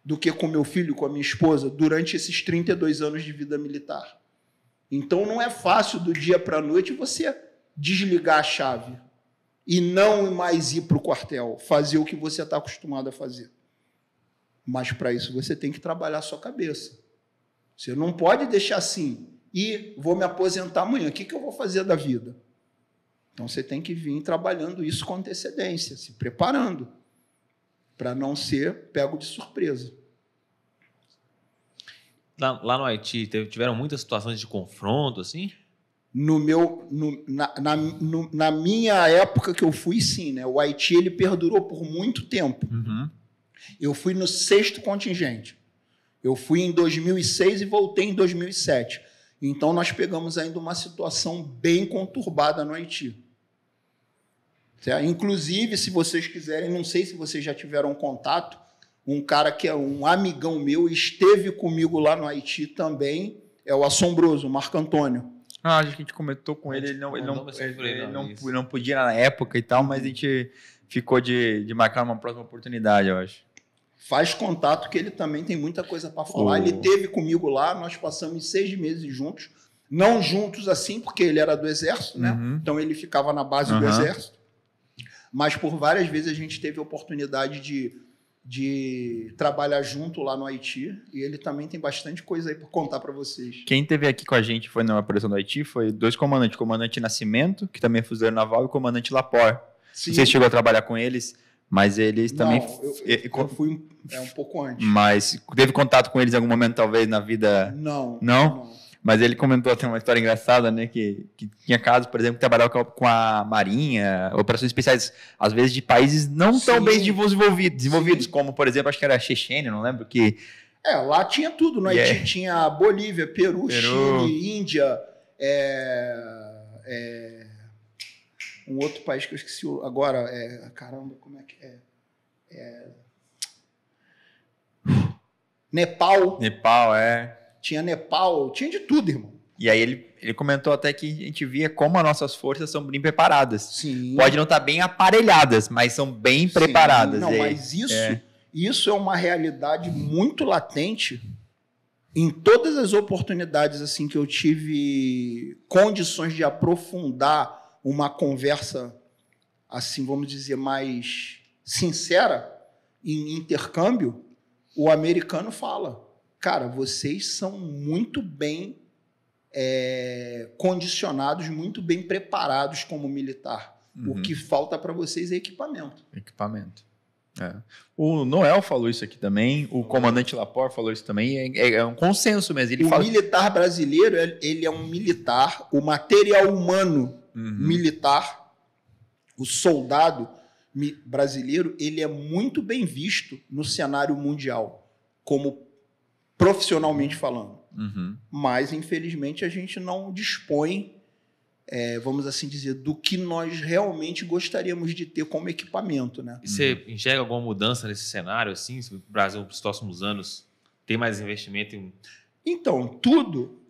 A: do que com meu filho, com a minha esposa, durante esses 32 anos de vida militar. Então, não é fácil do dia para a noite você desligar a chave e não mais ir para o quartel, fazer o que você está acostumado a fazer. Mas, para isso, você tem que trabalhar a sua cabeça. Você não pode deixar assim, e vou me aposentar amanhã, o que eu vou fazer da vida? Então, você tem que vir trabalhando isso com antecedência, se preparando, para não ser pego de surpresa.
C: Lá no Haiti, tiveram muitas situações de confronto, assim?
A: Na minha época que eu fui, sim, né? O Haiti ele perdurou por muito tempo.
C: Uhum.
A: Eu fui no 6º contingente. Eu fui em 2006 e voltei em 2007. Então, nós pegamos ainda uma situação bem conturbada no Haiti. Certo? Inclusive, se vocês quiserem, não sei se vocês já tiveram contato, um cara que é um amigão meu, esteve comigo lá no Haiti também, é o Assombroso, o Marco Antônio.
B: A gente comentou com ele, ele não podia na época e tal, mas a gente ficou de marcar uma próxima oportunidade, eu acho.
A: Faz contato que ele também tem muita coisa para falar. Ele esteve comigo lá, nós passamos 6 meses juntos. Não juntos assim, porque ele era do Exército, né?
B: Uhum.
A: Então ele ficava na base do Exército. Mas por várias vezes a gente teve a oportunidade de trabalhar junto lá no Haiti. E ele também tem bastante coisa aí para contar para vocês.
B: Quem esteve aqui com a gente foi na operação do Haiti, foi 2 comandantes. O comandante Nascimento, que também é fuzileiro naval, e o comandante Lapor.
A: Sim.
B: Você chegou a trabalhar com eles, mas eles também...
A: Eu fui um pouco antes.
B: Mas teve contato com eles em algum momento, talvez, na vida?
A: Não?
B: Mas ele comentou até uma história engraçada, né? Que tinha casos, por exemplo, que trabalhava com a Marinha, operações especiais, às vezes, de países não tão bem desenvolvidos, como, por exemplo, acho que era a Chechênia, não lembro que...
A: Lá tinha tudo. No Haiti tinha Bolívia, Peru, Chile, Índia, um outro país que eu esqueci agora, caramba, como é que é? Nepal. Tinha Nepal, tinha de tudo, irmão.
B: E aí ele comentou até que a gente via como as nossas forças são bem preparadas.
A: Sim.
B: Pode não estar bem aparelhadas, mas são bem preparadas.
A: Não, mas isso é uma realidade muito latente. Em todas as oportunidades assim que eu tive condições de aprofundar uma conversa, assim, vamos dizer, mais sincera, em intercâmbio, o americano fala: cara, vocês são muito bem condicionados, muito bem preparados como militar. Uhum. O que falta para vocês é equipamento.
B: O Noel falou isso aqui também, o comandante Lapor falou isso também, é um consenso mesmo. Ele
A: militar brasileiro, ele é um militar, o material humano militar, o soldado brasileiro, ele é muito bem visto no cenário mundial, como profissionalmente falando.
B: Uhum.
A: Mas, infelizmente, a gente não dispõe, vamos assim dizer, do que nós realmente gostaríamos de ter como equipamento, né?
C: E você enxerga alguma mudança nesse cenário, assim? Se o Brasil, nos próximos anos, tem mais investimento em...
A: Então, tudo,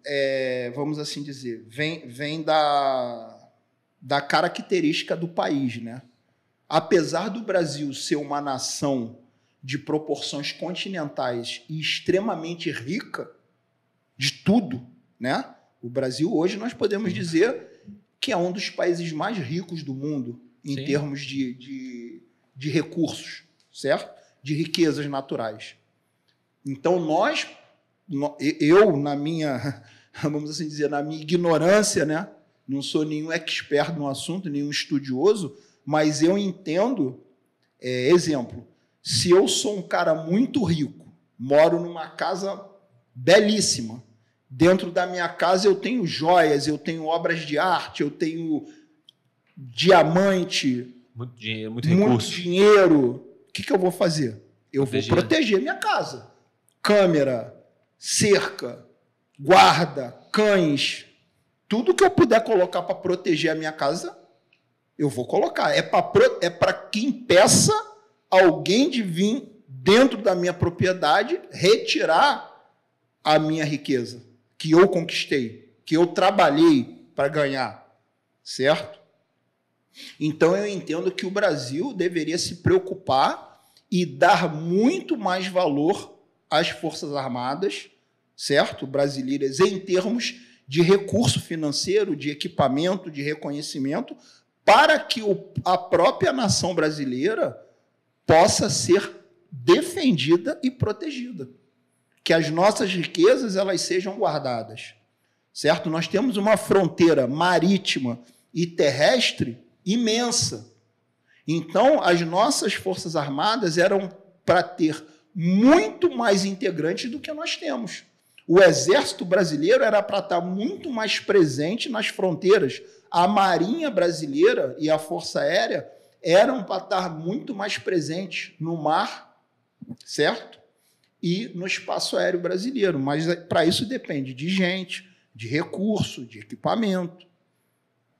A: vamos assim dizer, vem da característica do país, né? Apesar do Brasil ser uma nação de proporções continentais e extremamente rica de tudo, né? O Brasil hoje nós podemos dizer que é um dos países mais ricos do mundo em
C: Sim.
A: termos de recursos, certo? De riquezas naturais. Então eu na minha, vamos assim dizer, na minha ignorância, né? Não sou nenhum expert no assunto, nenhum estudioso, mas eu entendo, exemplo, se eu sou um cara muito rico, moro numa casa belíssima, dentro da minha casa eu tenho joias, eu tenho obras de arte, eu tenho diamante,
C: Muito dinheiro, muito
A: muito
C: recurso.
A: dinheiro, o que eu vou fazer? Eu
C: Proteger.
A: vou proteger minha casa. Câmera, cerca, guarda, cães, tudo que eu puder colocar para proteger a minha casa, eu vou colocar. É para que impeça alguém de vir dentro da minha propriedade retirar a minha riqueza, que eu conquistei, que eu trabalhei para ganhar, certo? Então, eu entendo que o Brasil deveria se preocupar e dar muito mais valor às Forças Armadas, certo? Brasileiras, em termos de recurso financeiro, de equipamento, de reconhecimento, para que a própria nação brasileira possa ser defendida e protegida. Que as nossas riquezas elas sejam guardadas, certo? Nós temos uma fronteira marítima e terrestre imensa. Então, as nossas Forças Armadas eram para ter muito mais integrantes do que nós temos. O Exército Brasileiro era para estar muito mais presente nas fronteiras. A Marinha Brasileira e a Força Aérea eram para estar muito mais presentes no mar, certo? E no espaço aéreo brasileiro. Mas para isso depende de gente, de recurso, de equipamento,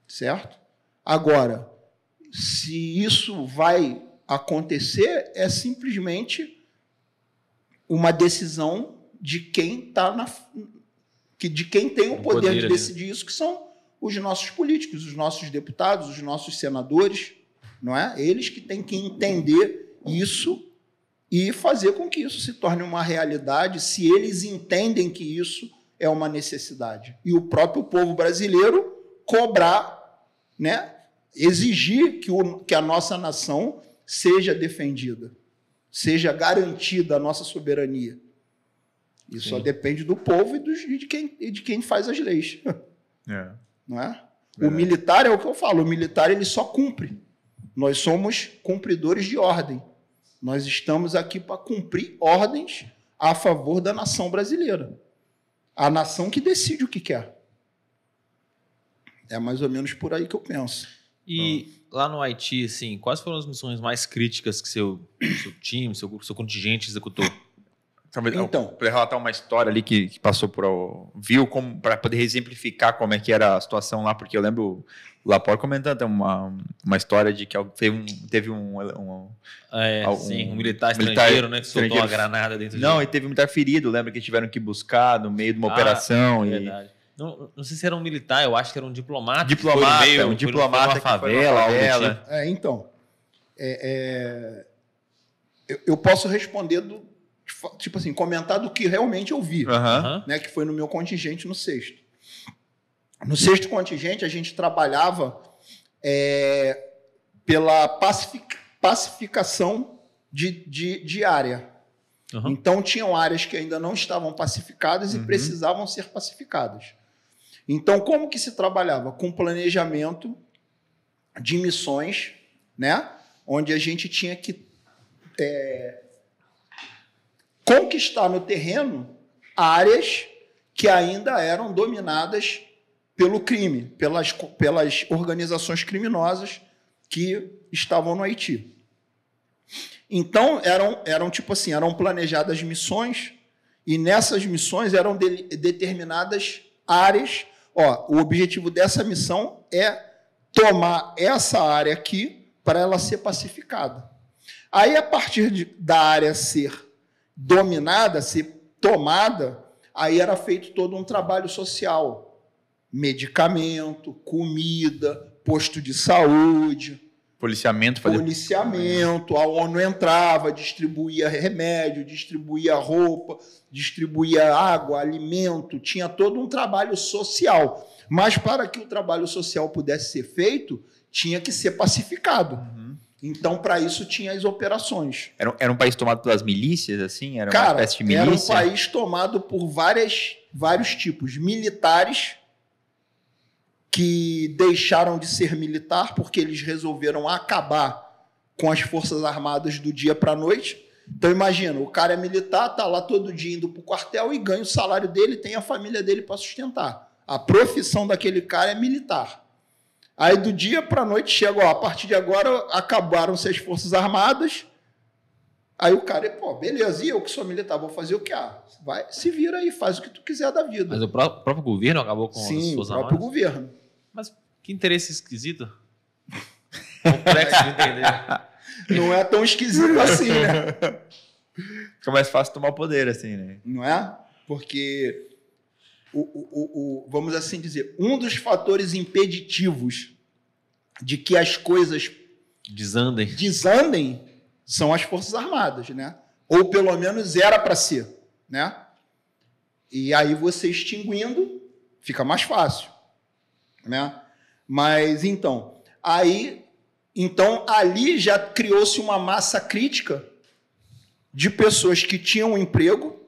A: certo? Agora, se isso vai acontecer, é simplesmente uma decisão de quem de quem tem o poder de decidir isso, que são os nossos políticos, os nossos deputados, os nossos senadores, não é? Eles que têm que entender isso e fazer com que isso se torne uma realidade, se eles entendem que isso é uma necessidade. E o próprio povo brasileiro cobrar, né? Exigir que a nossa nação seja defendida, seja garantida a nossa soberania. Isso só depende do povo e de quem faz as leis. Não é? O militar é o que eu falo, o militar ele só cumpre. Nós somos cumpridores de ordem. Nós estamos aqui para cumprir ordens a favor da nação brasileira. A nação que decide o que quer. É mais ou menos por aí que eu penso.
C: E lá no Haiti, assim, quais foram as missões mais críticas que seu time, seu contingente executou?
B: Então, para relatar uma história ali que passou viu como para poder exemplificar como é que era a situação lá, porque eu lembro o Laporte comentando uma história de que teve um
C: militar estrangeiro, né, que soltou uma granada dentro
B: e teve um militar ferido, lembra que tiveram que buscar no meio de uma operação.
C: Verdade. Não sei se era um militar, eu acho que era um diplomata.
B: Um diplomata que foi numa favela.
A: Então, eu posso responder tipo assim, comentar do que realmente eu vi, né, que foi no meu contingente no 6º. No 6º contingente, a gente trabalhava pela pacificação de área. Então, tinham áreas que ainda não estavam pacificadas e precisavam ser pacificadas. Então, como que se trabalhava? Com planejamento de missões, né, onde a gente tinha que conquistar no terreno áreas que ainda eram dominadas pelo crime, pelas organizações criminosas que estavam no Haiti. Então, eram planejadas missões, e nessas missões eram determinadas áreas. O objetivo dessa missão é tomar essa área aqui para ela ser pacificada. Aí, a partir da área ser dominada, ser tomada, aí era feito todo um trabalho social. Medicamento, comida, posto de saúde,
B: policiamento,
A: a ONU entrava, distribuía remédio, distribuía roupa, distribuía água, alimento, tinha todo um trabalho social. Mas para que o trabalho social pudesse ser feito, tinha que ser pacificado. Então, para isso, tinha as operações.
B: Era um país tomado pelas milícias, assim? Era uma espécie de milícia?
A: Era um país tomado por vários tipos. Militares, que deixaram de ser militar porque eles resolveram acabar com as Forças Armadas do dia para a noite. Então, imagina, o cara é militar, está lá todo dia indo para o quartel e ganha o salário dele, tem a família dele para sustentar. A profissão daquele cara é militar. Aí, do dia para a noite, chega, a partir de agora, acabaram-se as Forças Armadas. Aí o cara, beleza, e eu que sou militar, vou fazer o quê? Vai, se vira aí, faz o que tu quiser da vida.
C: Mas o próprio governo acabou com as Forças Armadas?
A: Sim, o próprio governo.
C: Mas que interesse esquisito. Complexo de entender.
A: Não é tão esquisito assim, né?
B: Fica mais fácil tomar o poder, assim, né?
A: Não é? Porque, vamos assim dizer, um dos fatores impeditivos de que as coisas desandem são as Forças Armadas, né? Ou pelo menos era para ser, né? E aí você extinguindo, fica mais fácil. Né? Mas então ali já criou-se uma massa crítica de pessoas que tinham emprego,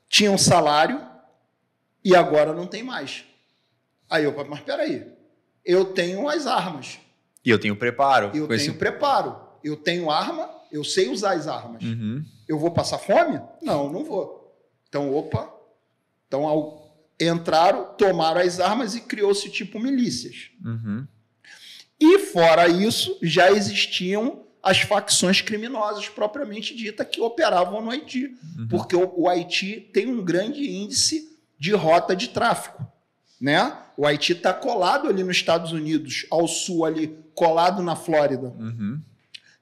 A: tinham salário e agora não tem mais. Aí mas peraí, eu tenho as armas.
B: E eu tenho preparo.
A: Eu tenho arma, eu sei usar as armas. Eu vou passar fome? Não vou. Então, entraram, tomaram as armas e criou-se tipo milícias. E, fora isso, já existiam as facções criminosas propriamente ditas que operavam no Haiti. Porque o Haiti tem um grande índice de rota de tráfico. Né? O Haiti está colado ali nos Estados Unidos, ao sul ali, colado na Flórida.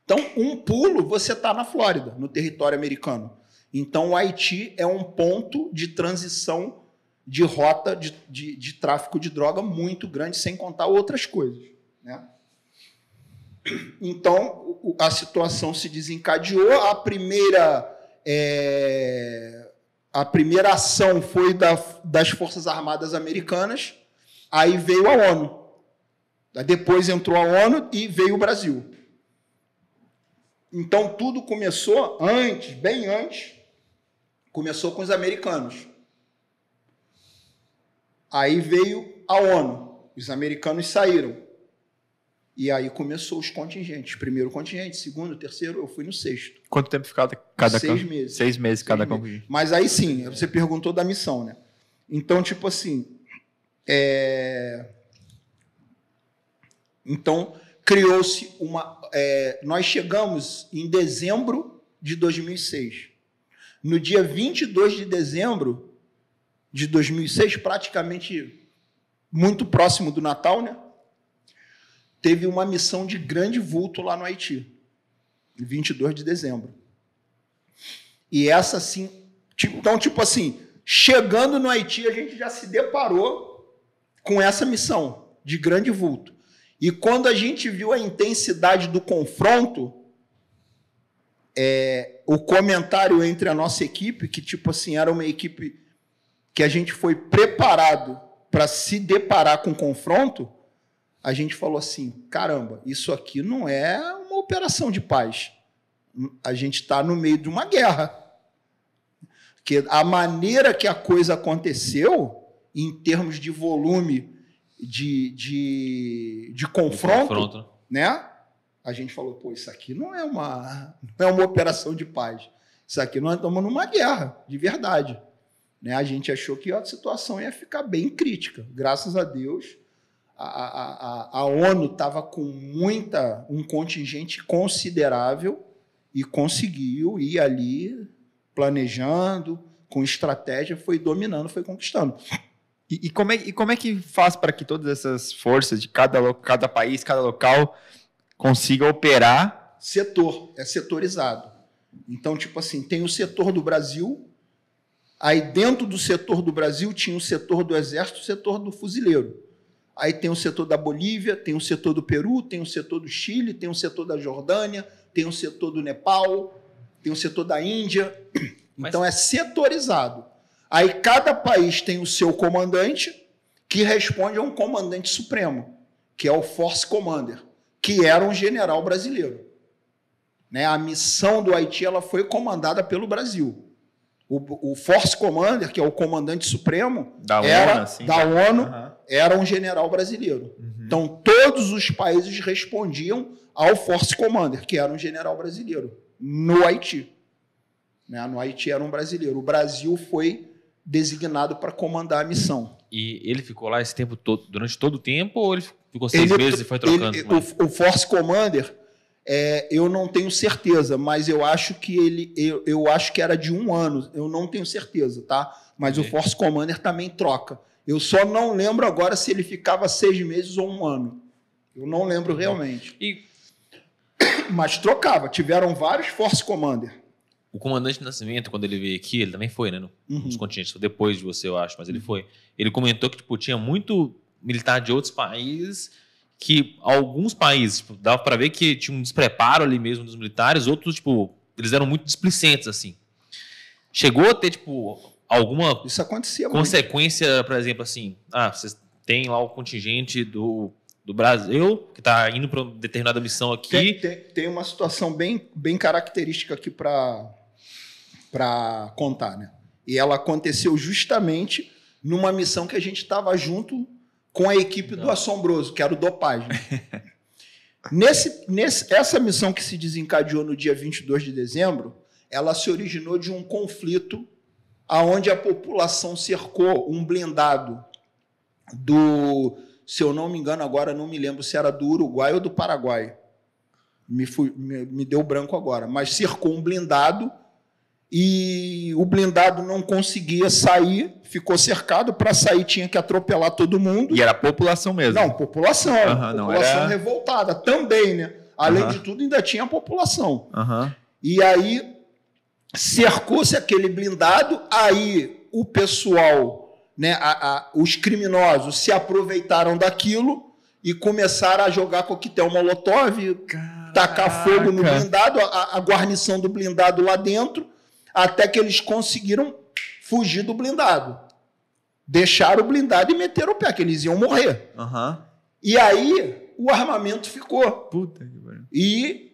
A: Então, um pulo, você está na Flórida, no território americano. Então, o Haiti é um ponto de transição de rota de tráfico de droga muito grande, sem contar outras coisas. Né? Então, a situação se desencadeou. A primeira ação foi das Forças Armadas Americanas, aí veio a ONU. Depois entrou a ONU e veio o Brasil. Então, tudo começou bem antes, começou com os americanos. Aí veio a ONU, os americanos saíram. E aí começou os contingentes. Primeiro contingente, segundo, terceiro, eu fui no sexto.
B: Quanto tempo ficava cada
A: 6 meses.
B: 6 meses cada contingente.
A: Mas aí sim, você perguntou da missão, né? Então, tipo assim, Então, criou-se uma... nós chegamos em dezembro de 2006. No dia 22 de dezembro de 2006, praticamente muito próximo do Natal, né? Teve uma missão de grande vulto lá no Haiti, 22 de dezembro. E essa, assim... Então, tipo assim, chegando no Haiti, a gente já se deparou com essa missão de grande vulto. E quando a gente viu a intensidade do confronto, o comentário entre a nossa equipe, que tipo assim, era uma equipe que a gente foi preparado para se deparar com o confronto, a gente falou assim, caramba, isso aqui não é uma operação de paz. A gente está no meio de uma guerra. Porque a maneira que a coisa aconteceu, em termos de volume de confronto, né? A gente falou, pô, isso aqui não é uma operação de paz. Isso aqui nós estamos numa guerra, de verdade. Né? A gente achou que a situação ia ficar bem crítica. Graças a Deus, a ONU estava com um contingente considerável e conseguiu ir ali planejando, com estratégia, foi dominando, foi conquistando.
B: E como é que faz para que todas essas forças de cada país, cada local, consiga operar?
A: É setorizado. Então, tipo assim, tem o setor do Brasil, aí dentro do setor do Brasil tinha o setor do Exército, o setor do Fuzileiro. Aí tem o setor da Bolívia, tem o setor do Peru, tem o setor do Chile, tem o setor da Jordânia, tem o setor do Nepal, tem o setor da Índia. Então, é setorizado. Aí cada país tem o seu comandante, que responde a um comandante supremo, que é o Force Commander, que era um general brasileiro. Né? A missão do Haiti ela foi comandada pelo Brasil. O Force Commander, que é o comandante supremo da ONU, era um general brasileiro. Então, todos os países respondiam ao Force Commander, que era um general brasileiro, no Haiti. Né? No Haiti era um brasileiro. O Brasil foi designado para comandar a missão.
C: E ele ficou lá esse tempo todo, durante todo o tempo, ou ele ficou 6 meses e foi trocando?
A: O Force Commander, eu não tenho certeza, mas eu acho que eu acho que era de 1 ano. Eu não tenho certeza, tá? Mas o Force Commander também troca. Eu só não lembro agora se ele ficava 6 meses ou 1 ano. Eu não lembro realmente. Mas trocava. Tiveram vários Force Commander.
C: O comandante do Nascimento, quando ele veio aqui, ele também foi, né? Nos continentes, depois de você, eu acho, mas ele foi. Ele comentou que tipo, tinha muito militar de outros países, que alguns países, tipo, dava para ver que tinha um despreparo ali mesmo dos militares, outros, tipo, eles eram muito displicentes, assim. Chegou a ter, tipo, alguma consequência, por exemplo, assim, vocês têm lá o contingente do Brasil, que está indo para uma determinada missão aqui.
A: Tem uma situação bem característica aqui para contar, né? E ela aconteceu justamente numa missão que a gente estava junto com a equipe do Assombroso, que era o Dopagem. Essa missão que se desencadeou no dia 22 de dezembro, ela se originou de um conflito onde a população cercou um blindado se eu não me engano agora, não me lembro se era do Uruguai ou do Paraguai. Me deu branco agora. Mas cercou um blindado e o blindado não conseguia sair, ficou cercado. Para sair tinha que atropelar todo mundo.
B: E era a população mesmo?
A: Não, população. População revoltada também, né? Além de tudo, ainda tinha a população. E aí cercou-se aquele blindado, aí o pessoal, né, os criminosos se aproveitaram daquilo e começaram a jogar coquetel molotov, tacar fogo no blindado, a guarnição do blindado lá dentro, até que eles conseguiram fugir do blindado. Deixaram o blindado e meteram o pé, que eles iam morrer. E aí o armamento ficou.
B: Puta que pariu.
A: E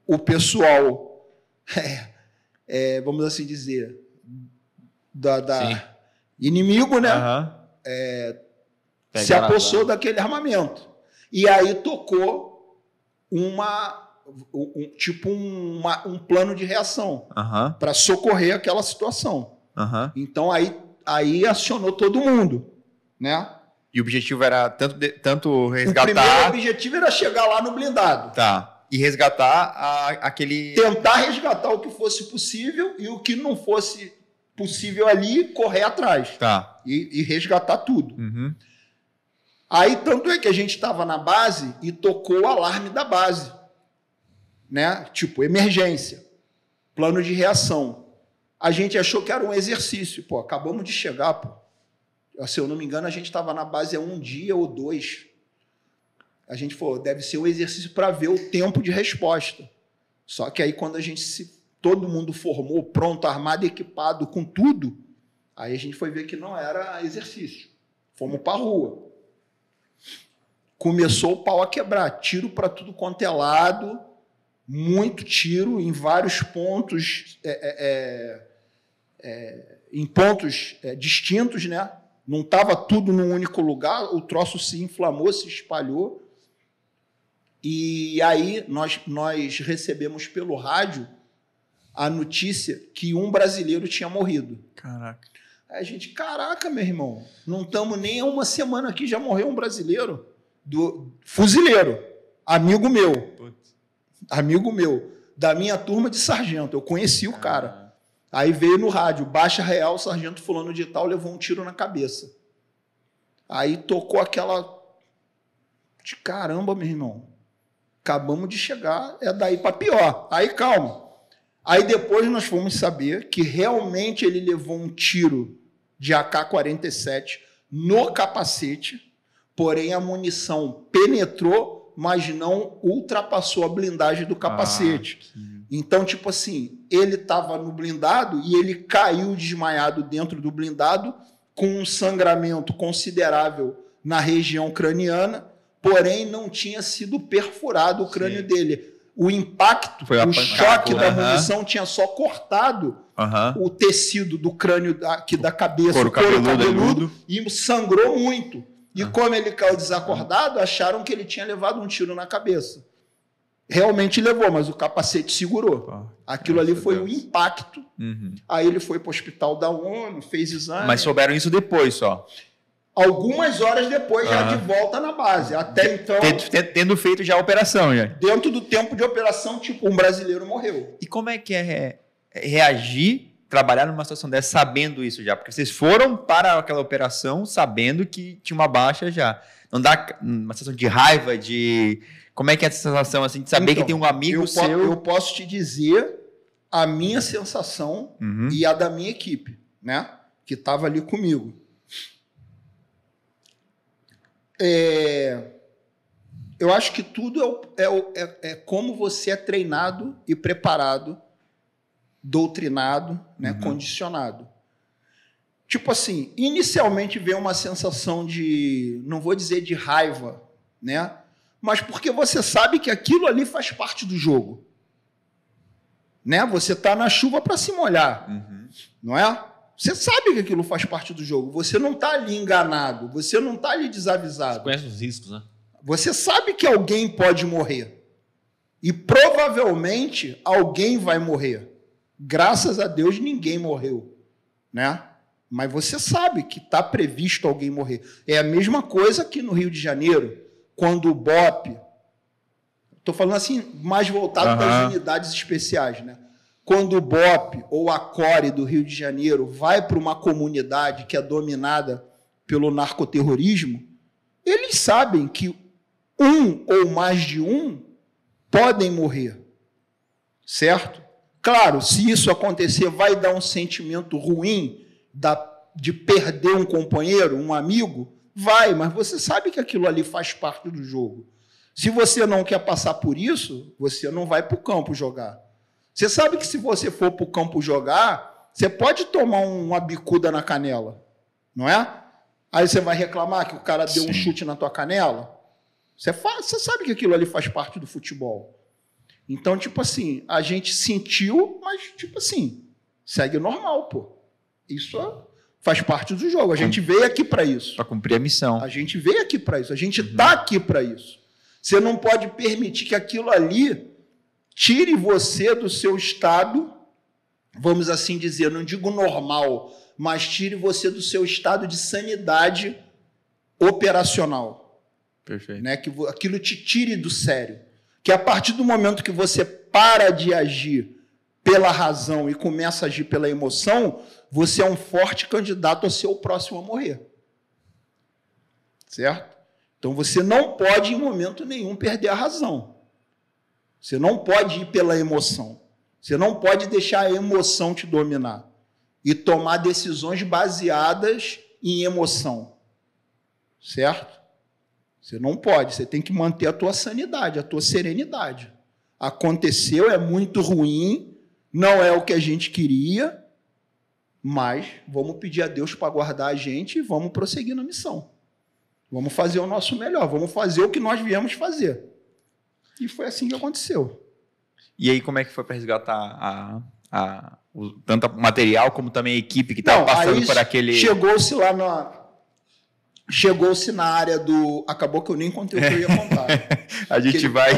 A: o pessoal, vamos assim dizer, inimigo, né? Se apossou daquele armamento. E aí tocou um plano de reação para socorrer aquela situação. Então aí acionou todo mundo, né?
B: E o objetivo era tanto resgatar...
A: O primeiro objetivo era chegar lá no blindado.
B: Tá. E resgatar aquele...
A: Tentar resgatar o que fosse possível e o que não fosse possível ali, correr atrás.
B: Tá.
A: E resgatar tudo. Aí, tanto é que a gente estava na base e tocou o alarme da base. Né? Tipo, emergência. Plano de reação. A gente achou que era um exercício. Pô, acabamos de chegar, pô. Se eu não me engano, a gente estava na base há 1 dia ou 2. A gente falou, deve ser um exercício para ver o tempo de resposta. Só que aí, quando todo mundo formou, pronto, armado, equipado, com tudo, aí a gente foi ver que não era exercício. Fomos para a rua. Começou o pau a quebrar. Tiro para tudo quanto é lado, muito tiro em vários pontos, em pontos distintos, né? Não estava tudo num único lugar, o troço se inflamou, se espalhou. E aí nós recebemos pelo rádio a notícia que um brasileiro tinha morrido.
B: Caraca.
A: Aí a gente, caraca, meu irmão, não estamos nem há uma semana aqui, já morreu um brasileiro, fuzileiro, amigo meu, da minha turma de sargento, eu conheci o cara. Aí veio no rádio, baixa real, sargento fulano de tal levou um tiro na cabeça. Aí tocou aquela, de caramba, meu irmão, acabamos de chegar, é daí para pior. Aí calma. Aí depois nós fomos saber que realmente ele levou um tiro de AK-47 no capacete, porém a munição penetrou, mas não ultrapassou a blindagem do capacete. Então, tipo assim, ele estava no blindado e ele caiu desmaiado dentro do blindado com um sangramento considerável na região craniana, porém não tinha sido perfurado o crânio dele. O impacto, o choque da munição tinha só cortado o tecido do crânio aqui da cabeça,
B: couro cabeludo,
A: e sangrou muito. E como ele caiu desacordado, acharam que ele tinha levado um tiro na cabeça. Realmente levou, mas o capacete segurou. Aquilo ali foi o impacto. Aí ele foi para o hospital da ONU, fez exame.
B: Mas souberam isso depois só?
A: Algumas horas depois, já de volta na base. Até então...
B: Tendo feito já a operação, já.
A: Dentro do tempo de operação, tipo, um brasileiro morreu.
B: E como é que é reagir, trabalhar numa situação dessa, sabendo isso já? Porque vocês foram para aquela operação sabendo que tinha uma baixa já. Não dá uma sensação de raiva, de... Como é que é essa sensação, assim, de saber então, que tem um amigo seu...
A: Eu posso te dizer a minha sensação e a da minha equipe, né? Que estava ali comigo. Eu acho que tudo é como você é treinado e preparado, doutrinado, né, condicionado. Tipo assim, inicialmente veio uma sensação de, não vou dizer de raiva, né, mas porque você sabe que aquilo ali faz parte do jogo. Né? Você está na chuva para se molhar, não é? Você sabe que aquilo faz parte do jogo. Você não está ali enganado. Você não está ali desavisado.
C: Você conhece os riscos, né?
A: Você sabe que alguém pode morrer. E provavelmente alguém vai morrer. Graças a Deus ninguém morreu. Né? Mas você sabe que está previsto alguém morrer. É a mesma coisa aqui no Rio de Janeiro, quando o BOPE... Estou falando assim, mais voltado para as unidades especiais, né? Quando o BOPE ou a CORE do Rio de Janeiro vai para uma comunidade que é dominada pelo narcoterrorismo, eles sabem que um ou mais de um podem morrer, certo? Claro, se isso acontecer, vai dar um sentimento ruim de perder um companheiro, um amigo? Vai, mas você sabe que aquilo ali faz parte do jogo. Se você não quer passar por isso, você não vai para o campo jogar. Você sabe que se você for para o campo jogar, você pode tomar uma bicuda na canela, não é? Aí você vai reclamar que o cara deu um chute na tua canela? Você sabe que aquilo ali faz parte do futebol. Então, tipo assim, a gente sentiu, mas, tipo assim, segue normal, pô. Isso faz parte do jogo. A gente veio aqui para isso.
B: Para cumprir a missão.
A: A gente veio aqui para isso. A gente está aqui para isso. Você não pode permitir que aquilo ali tire você do seu estado, vamos assim dizer, não digo normal, mas tire você do seu estado de sanidade operacional.
B: Perfeito.
A: Né? Que aquilo te tire do sério. Que a partir do momento que você para de agir pela razão e começa a agir pela emoção, você é um forte candidato a ser o próximo a morrer. Certo? Então, você não pode, em momento nenhum, perder a razão. Você não pode ir pela emoção. Você não pode deixar a emoção te dominar e tomar decisões baseadas em emoção. Certo? Você não pode. Você tem que manter a tua sanidade, a tua serenidade. Aconteceu, é muito ruim, não é o que a gente queria, mas vamos pedir a Deus para guardar a gente e vamos prosseguir na missão. Vamos fazer o nosso melhor, vamos fazer o que nós viemos fazer. E foi assim que aconteceu.
B: E aí, como é que foi para resgatar tanto o material como também a equipe que estava passando por aquele...
A: Chegou-se na área do... Acabou que eu nem contei o que eu ia contar.
B: A gente vai...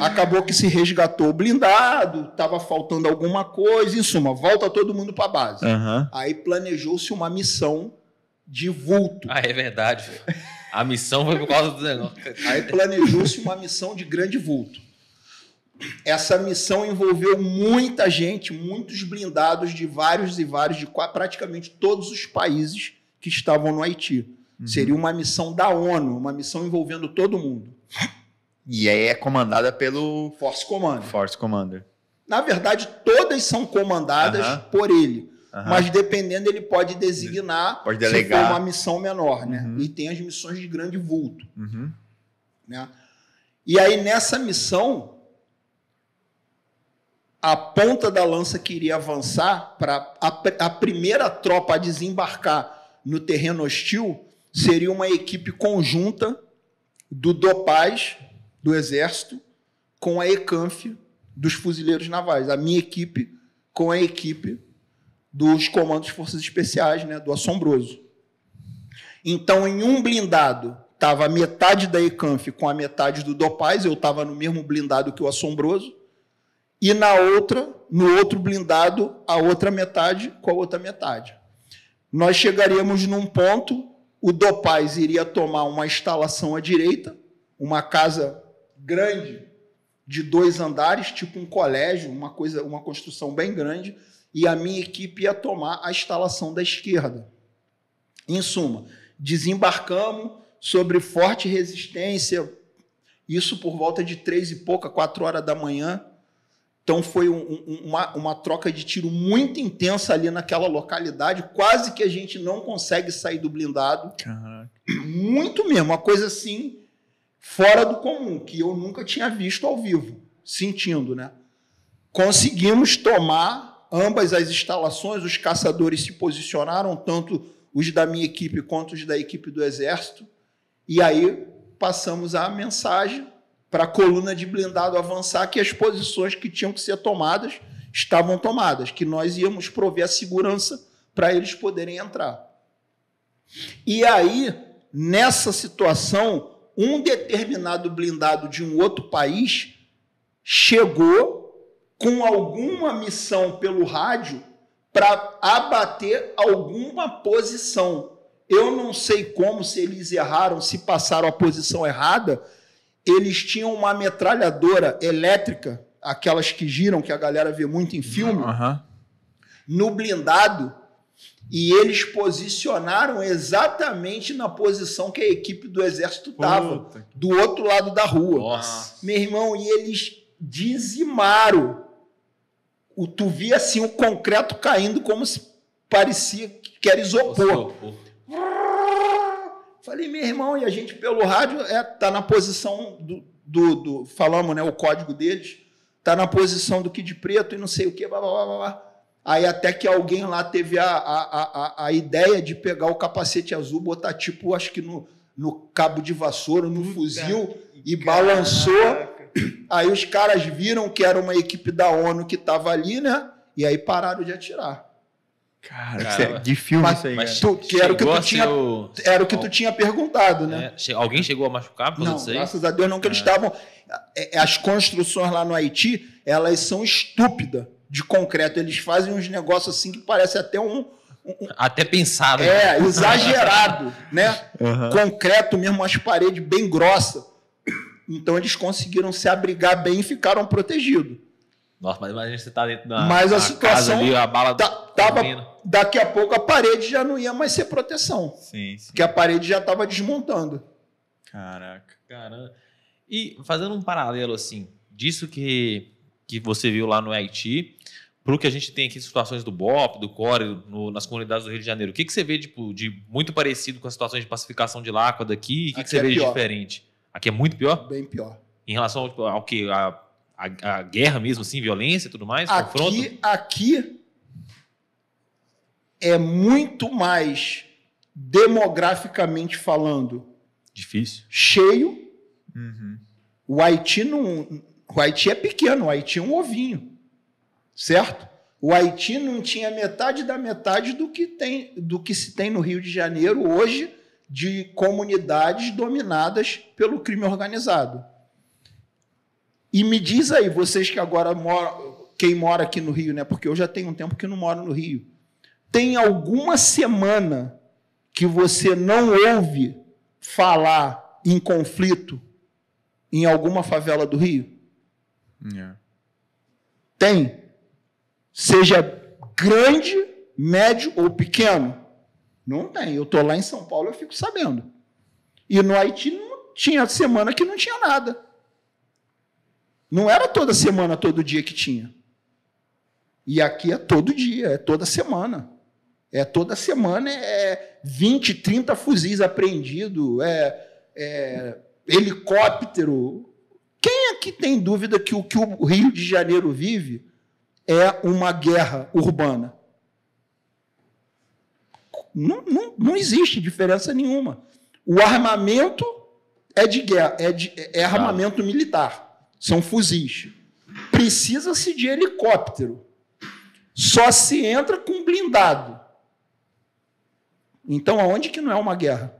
A: Acabou que se resgatou o blindado, estava faltando alguma coisa, em suma, volta todo mundo para a base. Aí planejou-se uma missão de vulto.
C: Ah, é verdade. A missão foi por causa do negócio.
A: Aí planejou-se uma missão de grande vulto. Essa missão envolveu muita gente, muitos blindados de vários de praticamente todos os países que estavam no Haiti. Seria uma missão da ONU, uma missão envolvendo todo mundo.
B: E aí é comandada pelo
A: Force Commander.
B: Force Commander.
A: Na verdade, todas são comandadas por ele. Mas dependendo, ele pode designar
B: pode delegar.
A: Se for uma missão menor, né? E tem as missões de grande vulto. Né? E aí, nessa missão, a ponta da lança que iria avançar para a primeira tropa a desembarcar no terreno hostil seria uma equipe conjunta do DOPAS, do Exército, com a ECANF, dos Fuzileiros Navais. A minha equipe com a equipe dos Comandos de Forças Especiais, né, do Assombroso. Então, em um blindado, estava a metade da ECANF com a metade do DOPAS, eu estava no mesmo blindado que o Assombroso, e no outro blindado, a outra metade com a outra metade. Nós chegaríamos num ponto, o DOPAS iria tomar uma instalação à direita, uma casa grande de 2 andares, tipo um colégio, uma construção bem grande, e a minha equipe ia tomar a instalação da esquerda. Em suma, desembarcamos sobre forte resistência, isso por volta de 3 e pouca, 4 horas da manhã. Então foi uma troca de tiro muito intensa ali naquela localidade, quase que a gente não consegue sair do blindado.
B: Caraca.
A: Muito mesmo, uma coisa assim, fora do comum, que eu nunca tinha visto ao vivo, sentindo, né? Conseguimos tomar ambas as instalações, os caçadores se posicionaram, tanto os da minha equipe quanto os da equipe do Exército, e aí passamos a mensagem para a coluna de blindado avançar que as posições que tinham que ser tomadas estavam tomadas, que nós íamos prover a segurança para eles poderem entrar. E aí, nessa situação, um determinado blindado de um outro país chegou com alguma missão pelo rádio para abater alguma posição. Eu não sei como, se eles erraram, se passaram a posição errada. Eles tinham uma metralhadora elétrica, aquelas que giram, que a galera vê muito em filme, no blindado, e eles posicionaram exatamente na posição que a equipe do Exército estava, do outro lado da rua.
C: Nossa.
A: Meu irmão, e eles dizimaram. Tu via assim o concreto caindo como se parecia que era isopor. Falei, meu irmão, e a gente pelo rádio tá na posição do falamos, né, o código deles, tá na posição do Kid Preto e não sei o que, blá, blá, blá, blá. Aí até que alguém lá teve a ideia de pegar o capacete azul, botar tipo, acho que no cabo de vassoura, no fuzil, e balançou. Aí os caras viram que era uma equipe da ONU que estava ali, né? E aí pararam de atirar.
B: Cara, de filme isso aí.
C: Mas
A: era o que tu tinha perguntado, né?
C: Alguém chegou a machucar por
A: não,
C: isso aí?
A: Graças a Deus não, que eles estavam... As construções lá no Haiti, elas são estúpidas de concreto. Eles fazem uns negócios assim que parece até
C: até pensado.
A: Exagerado, né? Concreto mesmo, as paredes bem grossas. Então, eles conseguiram se abrigar bem e ficaram protegidos.
C: Nossa, mas imagina você tá dentro da
A: mas a situação
C: casa ali, a bala
A: tava, daqui a pouco a parede já não ia mais ser proteção.
B: Sim.
A: Porque a parede já estava desmontando.
B: Caraca.
C: Caramba. E fazendo um paralelo, assim, disso que você viu lá no Haiti, para o que a gente tem aqui, situações do BOP, do CORE, nas comunidades do Rio de Janeiro, o que você vê de muito parecido com as situações de pacificação de lá, daqui? O que você vê de diferente? Aqui é muito pior?
A: Bem pior.
C: Em relação ao que? A guerra mesmo, assim, violência e tudo mais? Confronto?
A: Aqui é muito mais, demograficamente falando,
C: difícil.
A: Cheio. O Haiti é pequeno, o Haiti é um ovinho. Certo? O Haiti não tinha metade da metade do que se tem no Rio de Janeiro hoje, de comunidades dominadas pelo crime organizado. E me diz aí, vocês que agora moram, quem mora aqui no Rio, né? Porque eu já tenho um tempo que não moro no Rio. Tem alguma semana que você não ouve falar em conflito em alguma favela do Rio? Tem. Seja grande, médio ou pequeno? Não tem. Eu estou lá em São Paulo, eu fico sabendo. E no Haiti não tinha semana que não tinha nada. Não era toda semana, todo dia que tinha. E aqui é todo dia, é toda semana. É toda semana, é 20, 30 fuzis apreendidos, helicóptero. Quem aqui tem dúvida que o Rio de Janeiro vive é uma guerra urbana? Não existe diferença nenhuma. O armamento é de guerra, é armamento militar. São fuzis. Precisa-se de helicóptero. Só se entra com blindado. Então, aonde que não é uma guerra?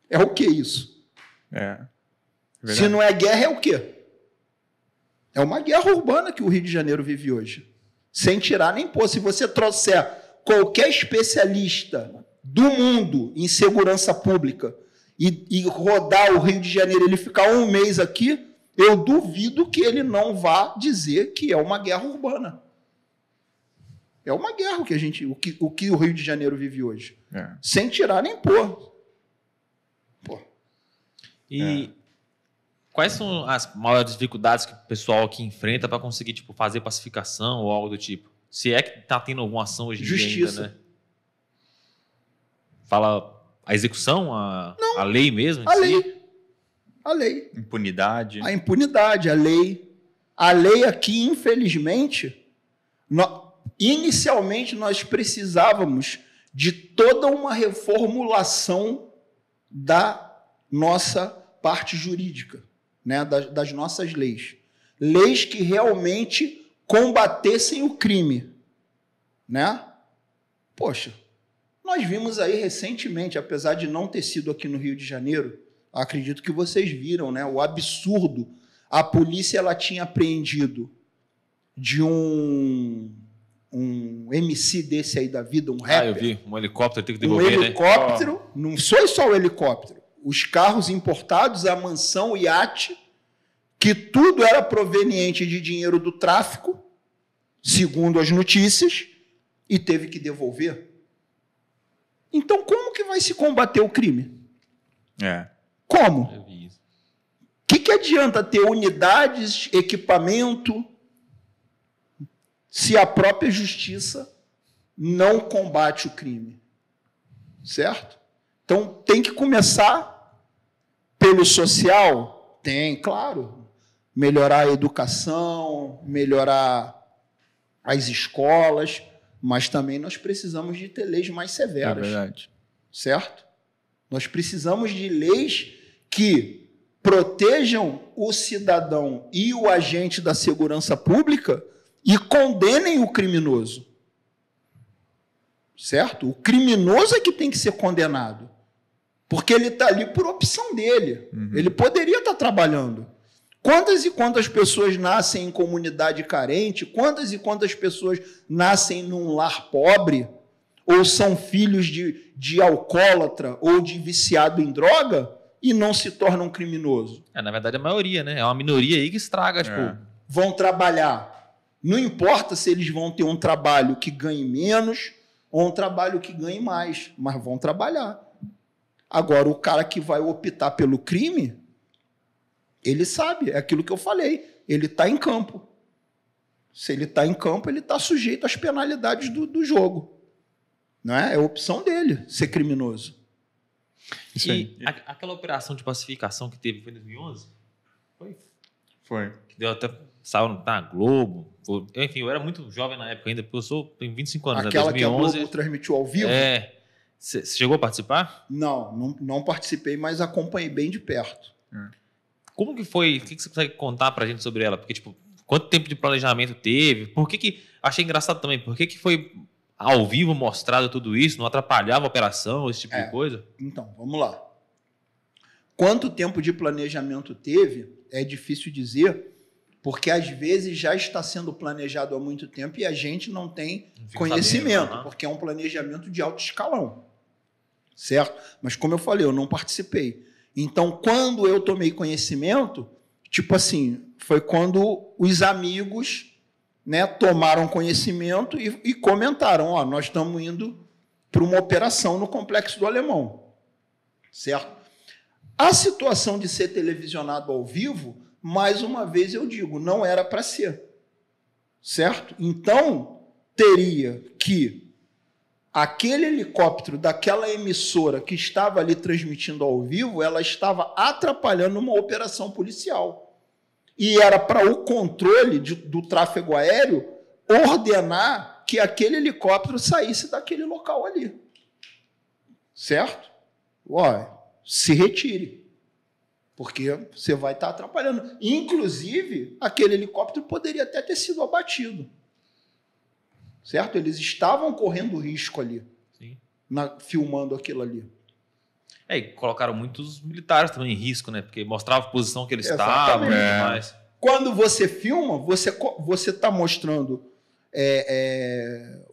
A: É o que isso? Se não é guerra, é o quê? É uma guerra urbana que o Rio de Janeiro vive hoje. Sem tirar nem pôr. Se você trouxer qualquer especialista do mundo em segurança pública e rodar o Rio de Janeiro, ele ficar um mês aqui, eu duvido que ele não vá dizer que é uma guerra urbana. É uma guerra o que o Rio de Janeiro vive hoje. Sem tirar nem pôr.
C: E quais são as maiores dificuldades que o pessoal aqui enfrenta para conseguir fazer pacificação ou algo do tipo? Se é que está tendo alguma ação hoje em dia ainda, né? Fala a execução, a lei mesmo?
A: A lei.
B: Impunidade.
A: A impunidade, a lei. A lei aqui, infelizmente, inicialmente nós precisávamos de toda uma reformulação da nossa parte jurídica, né? das nossas leis. Leis que realmente combatessem o crime. Né? Poxa, nós vimos aí recentemente, apesar de não ter sido aqui no Rio de Janeiro, acredito que vocês viram, né? O absurdo. A polícia ela tinha apreendido de um MC desse aí da vida, um rapper.
C: Eu vi. Um helicóptero tem que devolver,
A: um helicóptero, né? Não foi só o helicóptero. Os carros importados, a mansão, o iate, que tudo era proveniente de dinheiro do tráfico, segundo as notícias, e teve que devolver. Então, como que vai se combater o crime? Como?
C: Eu vi isso.
A: O que adianta ter unidades, equipamento, se a própria justiça não combate o crime? Certo? Então, tem que começar pelo social? Tem, claro. Melhorar a educação, melhorar as escolas, mas também nós precisamos de ter leis mais severas.
B: É verdade.
A: Certo? Nós precisamos de leis que protejam o cidadão e o agente da segurança pública e condenem o criminoso. Certo? O criminoso é que tem que ser condenado. Porque ele está ali por opção dele. Ele poderia estar trabalhando. Quantas e quantas pessoas nascem em comunidade carente? Quantas e quantas pessoas nascem num lar pobre? Ou são filhos de alcoólatra ou de viciado em droga e não se tornam criminoso?
C: Na verdade, a maioria, né? É uma minoria aí que estraga,
A: Vão trabalhar. Não importa se eles vão ter um trabalho que ganhe menos ou um trabalho que ganhe mais, mas vão trabalhar. Agora, o cara que vai optar pelo crime, ele sabe, é aquilo que eu falei, ele está em campo. Se ele está em campo, ele está sujeito às penalidades do jogo. Não é? É a opção dele ser criminoso.
B: Isso aí.
C: E aquela operação de pacificação que teve foi em 2011?
B: Foi.
C: Que deu até... Saiu na Globo. Enfim, eu era muito jovem na época ainda, porque tenho 25 anos.
A: Aquela
C: 2011,
A: que a Globo transmitiu ao vivo?
C: Você chegou a participar?
A: Não participei, mas acompanhei bem de perto.
C: Como que foi? O que você consegue contar pra gente sobre ela? Porque, quanto tempo de planejamento teve? Por que achei engraçado também, por que foi ao vivo mostrado tudo isso? Não atrapalhava a operação, esse tipo de coisa?
A: Então, vamos lá. Quanto tempo de planejamento teve, é difícil dizer, Porque às vezes já está sendo planejado há muito tempo e a gente não tem
C: Fica
A: conhecimento,
C: sabendo,
A: porque é um planejamento de alto escalão, certo? Mas como eu falei, eu não participei. Então, quando eu tomei conhecimento, tipo assim, foi quando os amigos, né, tomaram conhecimento e comentaram, ó, nós estamos indo para uma operação no Complexo do Alemão, certo? A situação de ser televisionado ao vivo, mais uma vez eu digo, não era para ser, certo? Então, teria que aquele helicóptero daquela emissora que estava ali transmitindo ao vivo, ela estava atrapalhando uma operação policial. E era para o controle do tráfego aéreo ordenar que aquele helicóptero saísse daquele local ali. Certo? Olha, se retire. Porque você vai estar atrapalhando. Inclusive, aquele helicóptero poderia até ter sido abatido. Certo? Eles estavam correndo risco ali,
C: Sim.
A: filmando aquilo ali.
C: E colocaram muitos militares também em risco, né? Porque mostrava a posição que eles
A: Exatamente.
C: estavam e tudo mais.
A: Quando você filma, você está mostrando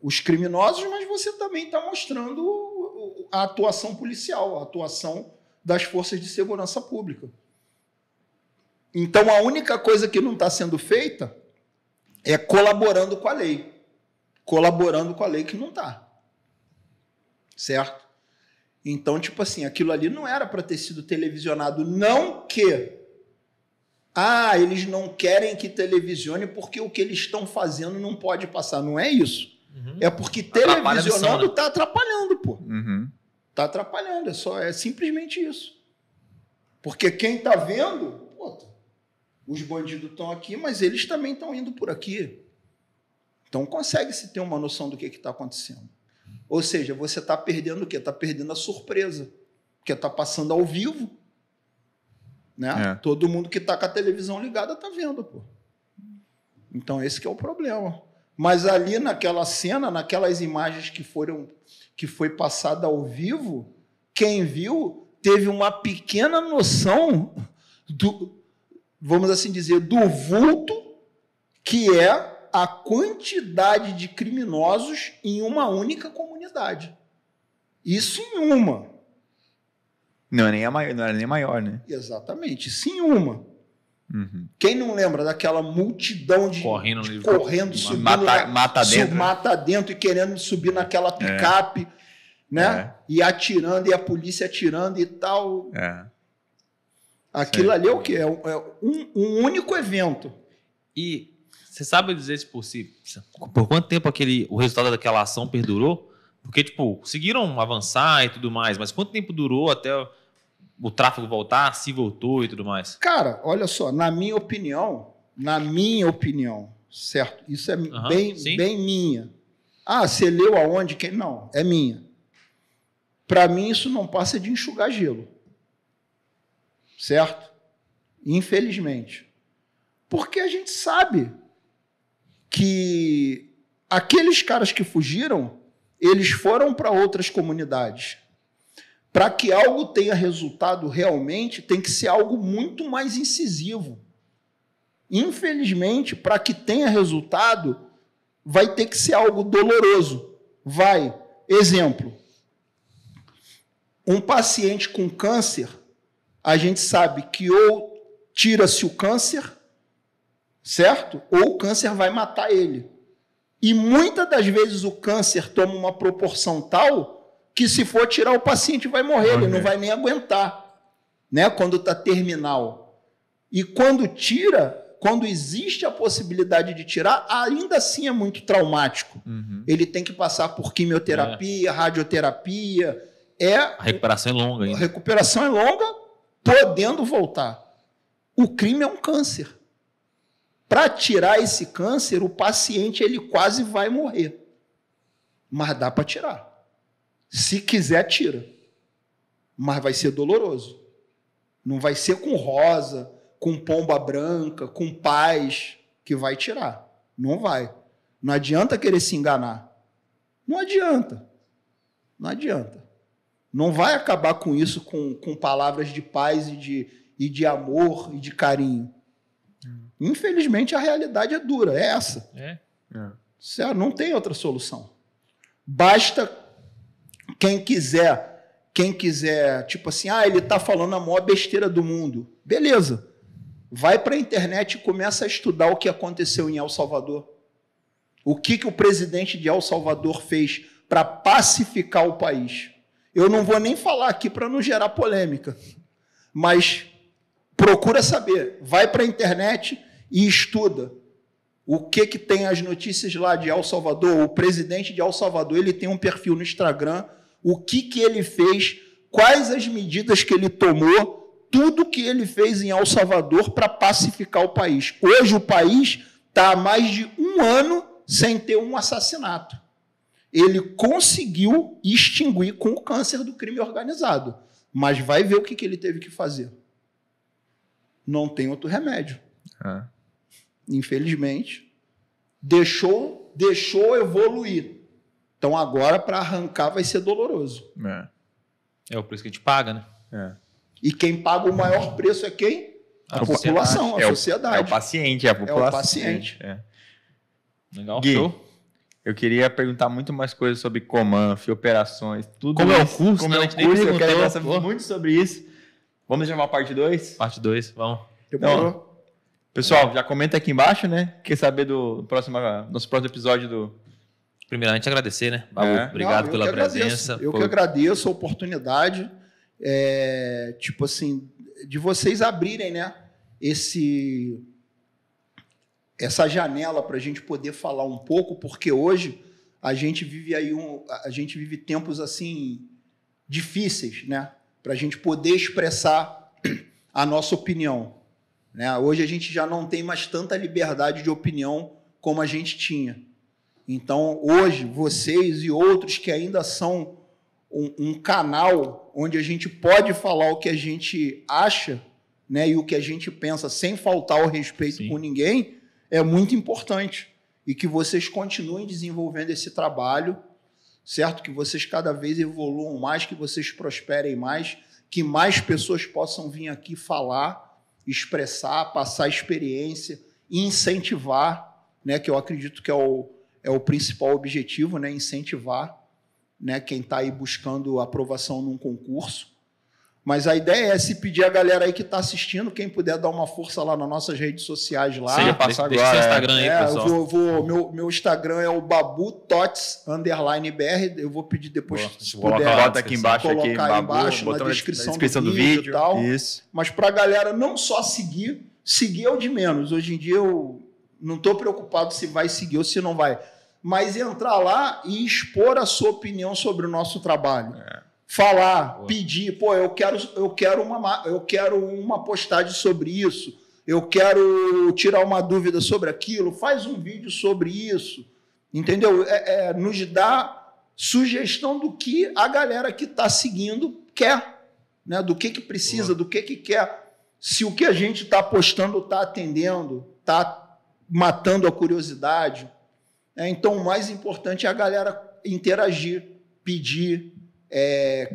A: os criminosos, mas você também está mostrando a atuação policial, a atuação das forças de segurança pública. Então, a única coisa que não está sendo feita é colaborando com a lei. Colaborando com a lei que não está. Certo? Então, tipo assim, aquilo ali não era para ter sido televisionado. Não que... eles não querem que televisione porque o que eles estão fazendo não pode passar. Não é isso.
C: Uhum.
A: É porque televisionando
C: né?
A: está atrapalhando, pô.
B: Uhum.
A: Está atrapalhando. É simplesmente isso. Porque quem está vendo... os bandidos estão aqui, mas eles também estão indo por aqui. Então, consegue-se ter uma noção do que está acontecendo. Ou seja, você está perdendo o quê? Está perdendo a surpresa. Porque está passando ao vivo. Né? Todo mundo que está com a televisão ligada está vendo. Pô. Então, esse que é o problema. Mas ali naquela cena, naquelas imagens que foi passada ao vivo, quem viu teve uma pequena noção vamos assim dizer, do vulto que é a quantidade de criminosos em uma única comunidade. Isso em uma.
B: Não era nem maior, né?
A: Exatamente, isso em uma.
B: Uhum.
A: Quem não lembra daquela multidão de correndo subindo mata dentro e querendo subir naquela picape, né? E atirando, e a polícia atirando e tal. Aquilo ali é o quê? É um único evento.
C: E você sabe dizer por quanto tempo o resultado daquela ação perdurou? Porque, tipo, conseguiram avançar e tudo mais, mas quanto tempo durou até o tráfego voltar, se voltou e tudo mais?
A: Cara, olha só, na minha opinião, certo? Isso é bem minha. Você leu aonde? Não, é minha. Para mim, isso não passa de enxugar gelo. Certo? Infelizmente. Porque a gente sabe que aqueles caras que fugiram, eles foram para outras comunidades. Para que algo tenha resultado realmente, tem que ser algo muito mais incisivo. Infelizmente, para que tenha resultado, vai ter que ser algo doloroso. Exemplo, um paciente com câncer, a gente sabe que ou tira-se o câncer, certo? Ou o câncer vai matar ele. E muitas das vezes o câncer toma uma proporção tal que se for tirar o paciente vai morrer, ele não vai nem aguentar, né? Quando está terminal. E quando existe a possibilidade de tirar, ainda assim é muito traumático.
B: Uhum.
A: Ele tem que passar por quimioterapia, radioterapia.
C: A recuperação é longa ainda.
A: A recuperação é longa, podendo voltar. O crime é um câncer. Para tirar esse câncer, o paciente ele quase vai morrer. Mas dá para tirar. Se quiser, tira. Mas vai ser doloroso. Não vai ser com rosa, com pomba branca, com paz que vai tirar. Não vai. Não adianta querer se enganar. Não adianta. Não adianta. Não vai acabar com isso com palavras de paz e de amor e de carinho. Infelizmente, a realidade é dura, é essa. Certo? Não tem outra solução. Basta quem quiser, tipo assim, ele está falando a maior besteira do mundo. Beleza. Vai para a internet e começa a estudar o que aconteceu em El Salvador. O que o presidente de El Salvador fez para pacificar o país. Eu não vou nem falar aqui para não gerar polêmica, mas procura saber. Vai para a internet e estuda. O que tem as notícias lá de El Salvador? O presidente de El Salvador, ele tem um perfil no Instagram. O que ele fez? Quais as medidas que ele tomou? Tudo que ele fez em El Salvador para pacificar o país. Hoje o país está há mais de 1 ano sem ter um assassinato. Ele conseguiu extinguir com o câncer do crime organizado. Mas vai ver o que ele teve que fazer. Não tem outro remédio. Infelizmente, deixou evoluir. Então, agora, para arrancar, vai ser doloroso.
C: É o preço que a gente paga, né?
A: E quem paga o maior preço é quem? A população, a sociedade.
B: É o paciente, é a população.
A: É o paciente.
C: Legal,
B: Gui,
C: show.
B: eu queria perguntar muito mais coisas sobre Comanf, operações, tudo
C: Como é o
B: isso.
C: curso,
B: Como
C: né?
B: é
C: A
B: o
C: gente nem
B: curso, eu quero
C: perguntou.
B: saber muito sobre isso. Vamos chamar a parte 2?
C: Parte 2, vamos.
A: Demorou?
B: Pessoal, já comenta aqui embaixo, né? Quer saber do nosso próximo episódio do...
C: Primeiramente, agradecer, né? Babu, obrigado pela presença.
A: Eu que agradeço a oportunidade, tipo assim, de vocês abrirem, né, essa janela para a gente poder falar um pouco, porque hoje a gente vive tempos assim difíceis, né, para a gente poder expressar a nossa opinião, né? Hoje a gente já não tem mais tanta liberdade de opinião como a gente tinha. Então, hoje, vocês e outros que ainda são um canal onde a gente pode falar o que a gente acha, né, e o que a gente pensa sem faltar ao respeito com ninguém, é muito importante. E que vocês continuem desenvolvendo esse trabalho, certo? Que vocês cada vez evoluam mais, que vocês prosperem mais, que mais pessoas possam vir aqui falar, expressar, passar experiência, incentivar, né, que eu acredito que é o principal objetivo, né? Incentivar, né? Quem está aí buscando aprovação num concurso. Mas a ideia é se pedir a galera aí que está assistindo, quem puder dar uma força lá nas nossas redes sociais lá.
C: Sim, passa agora. Deixa seu Instagram aí, pessoal.
A: Meu Instagram é o babutots_br. Eu vou pedir depois, se puder,
B: bota aqui embaixo,
A: colocar aí embaixo na descrição do vídeo e tal.
B: Isso.
A: Mas para a galera não só seguir é o de menos. Hoje em dia eu não estou preocupado se vai seguir ou se não vai. Mas entrar lá e expor a sua opinião sobre o nosso trabalho. Falar, pedir, eu quero uma postagem sobre isso, eu quero tirar uma dúvida sobre aquilo, faz um vídeo sobre isso, entendeu? Nos dá sugestão do que a galera que está seguindo quer, né? Do que precisa, do que quer. Se o que a gente está postando está atendendo, está matando a curiosidade. Então, o mais importante é a galera interagir, pedir,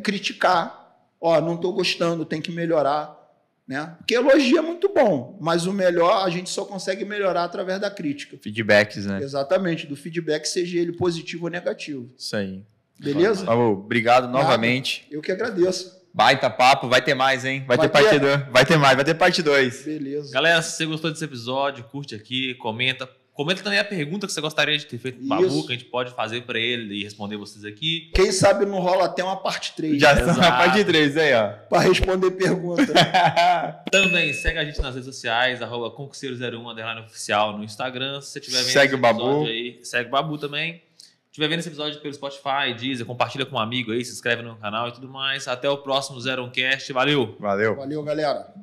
A: criticar. Não estou gostando, tem que melhorar. Né? Porque elogio é muito bom, mas o melhor a gente só consegue melhorar através da crítica.
B: Feedbacks, né?
A: Exatamente, do feedback, seja ele positivo ou negativo.
B: Isso aí.
A: Beleza?
B: Obrigado novamente.
A: Eu que agradeço.
B: Baita papo, vai ter mais, hein? Vai ter parte 2. Vai ter mais, vai ter parte 2.
A: Beleza.
C: Galera, se você gostou desse episódio, curte aqui, comenta. Comenta também a pergunta que você gostaria de ter feito pro Babu, que a gente pode fazer para ele e responder vocês aqui.
A: Quem sabe não rola até uma parte 3.
B: Já está na parte 3 aí, ó.
A: Para responder pergunta.
C: Também segue a gente nas redes sociais, @concurseiro01 _oficial no Instagram. Se você estiver vendo
B: segue o Babu
C: aí, segue o Babu também. Se estiver vendo esse episódio pelo Spotify, Deezer, compartilha com um amigo aí, se inscreve no canal e tudo mais. Até o próximo 01cast. Valeu!
B: Valeu!
A: Valeu, galera!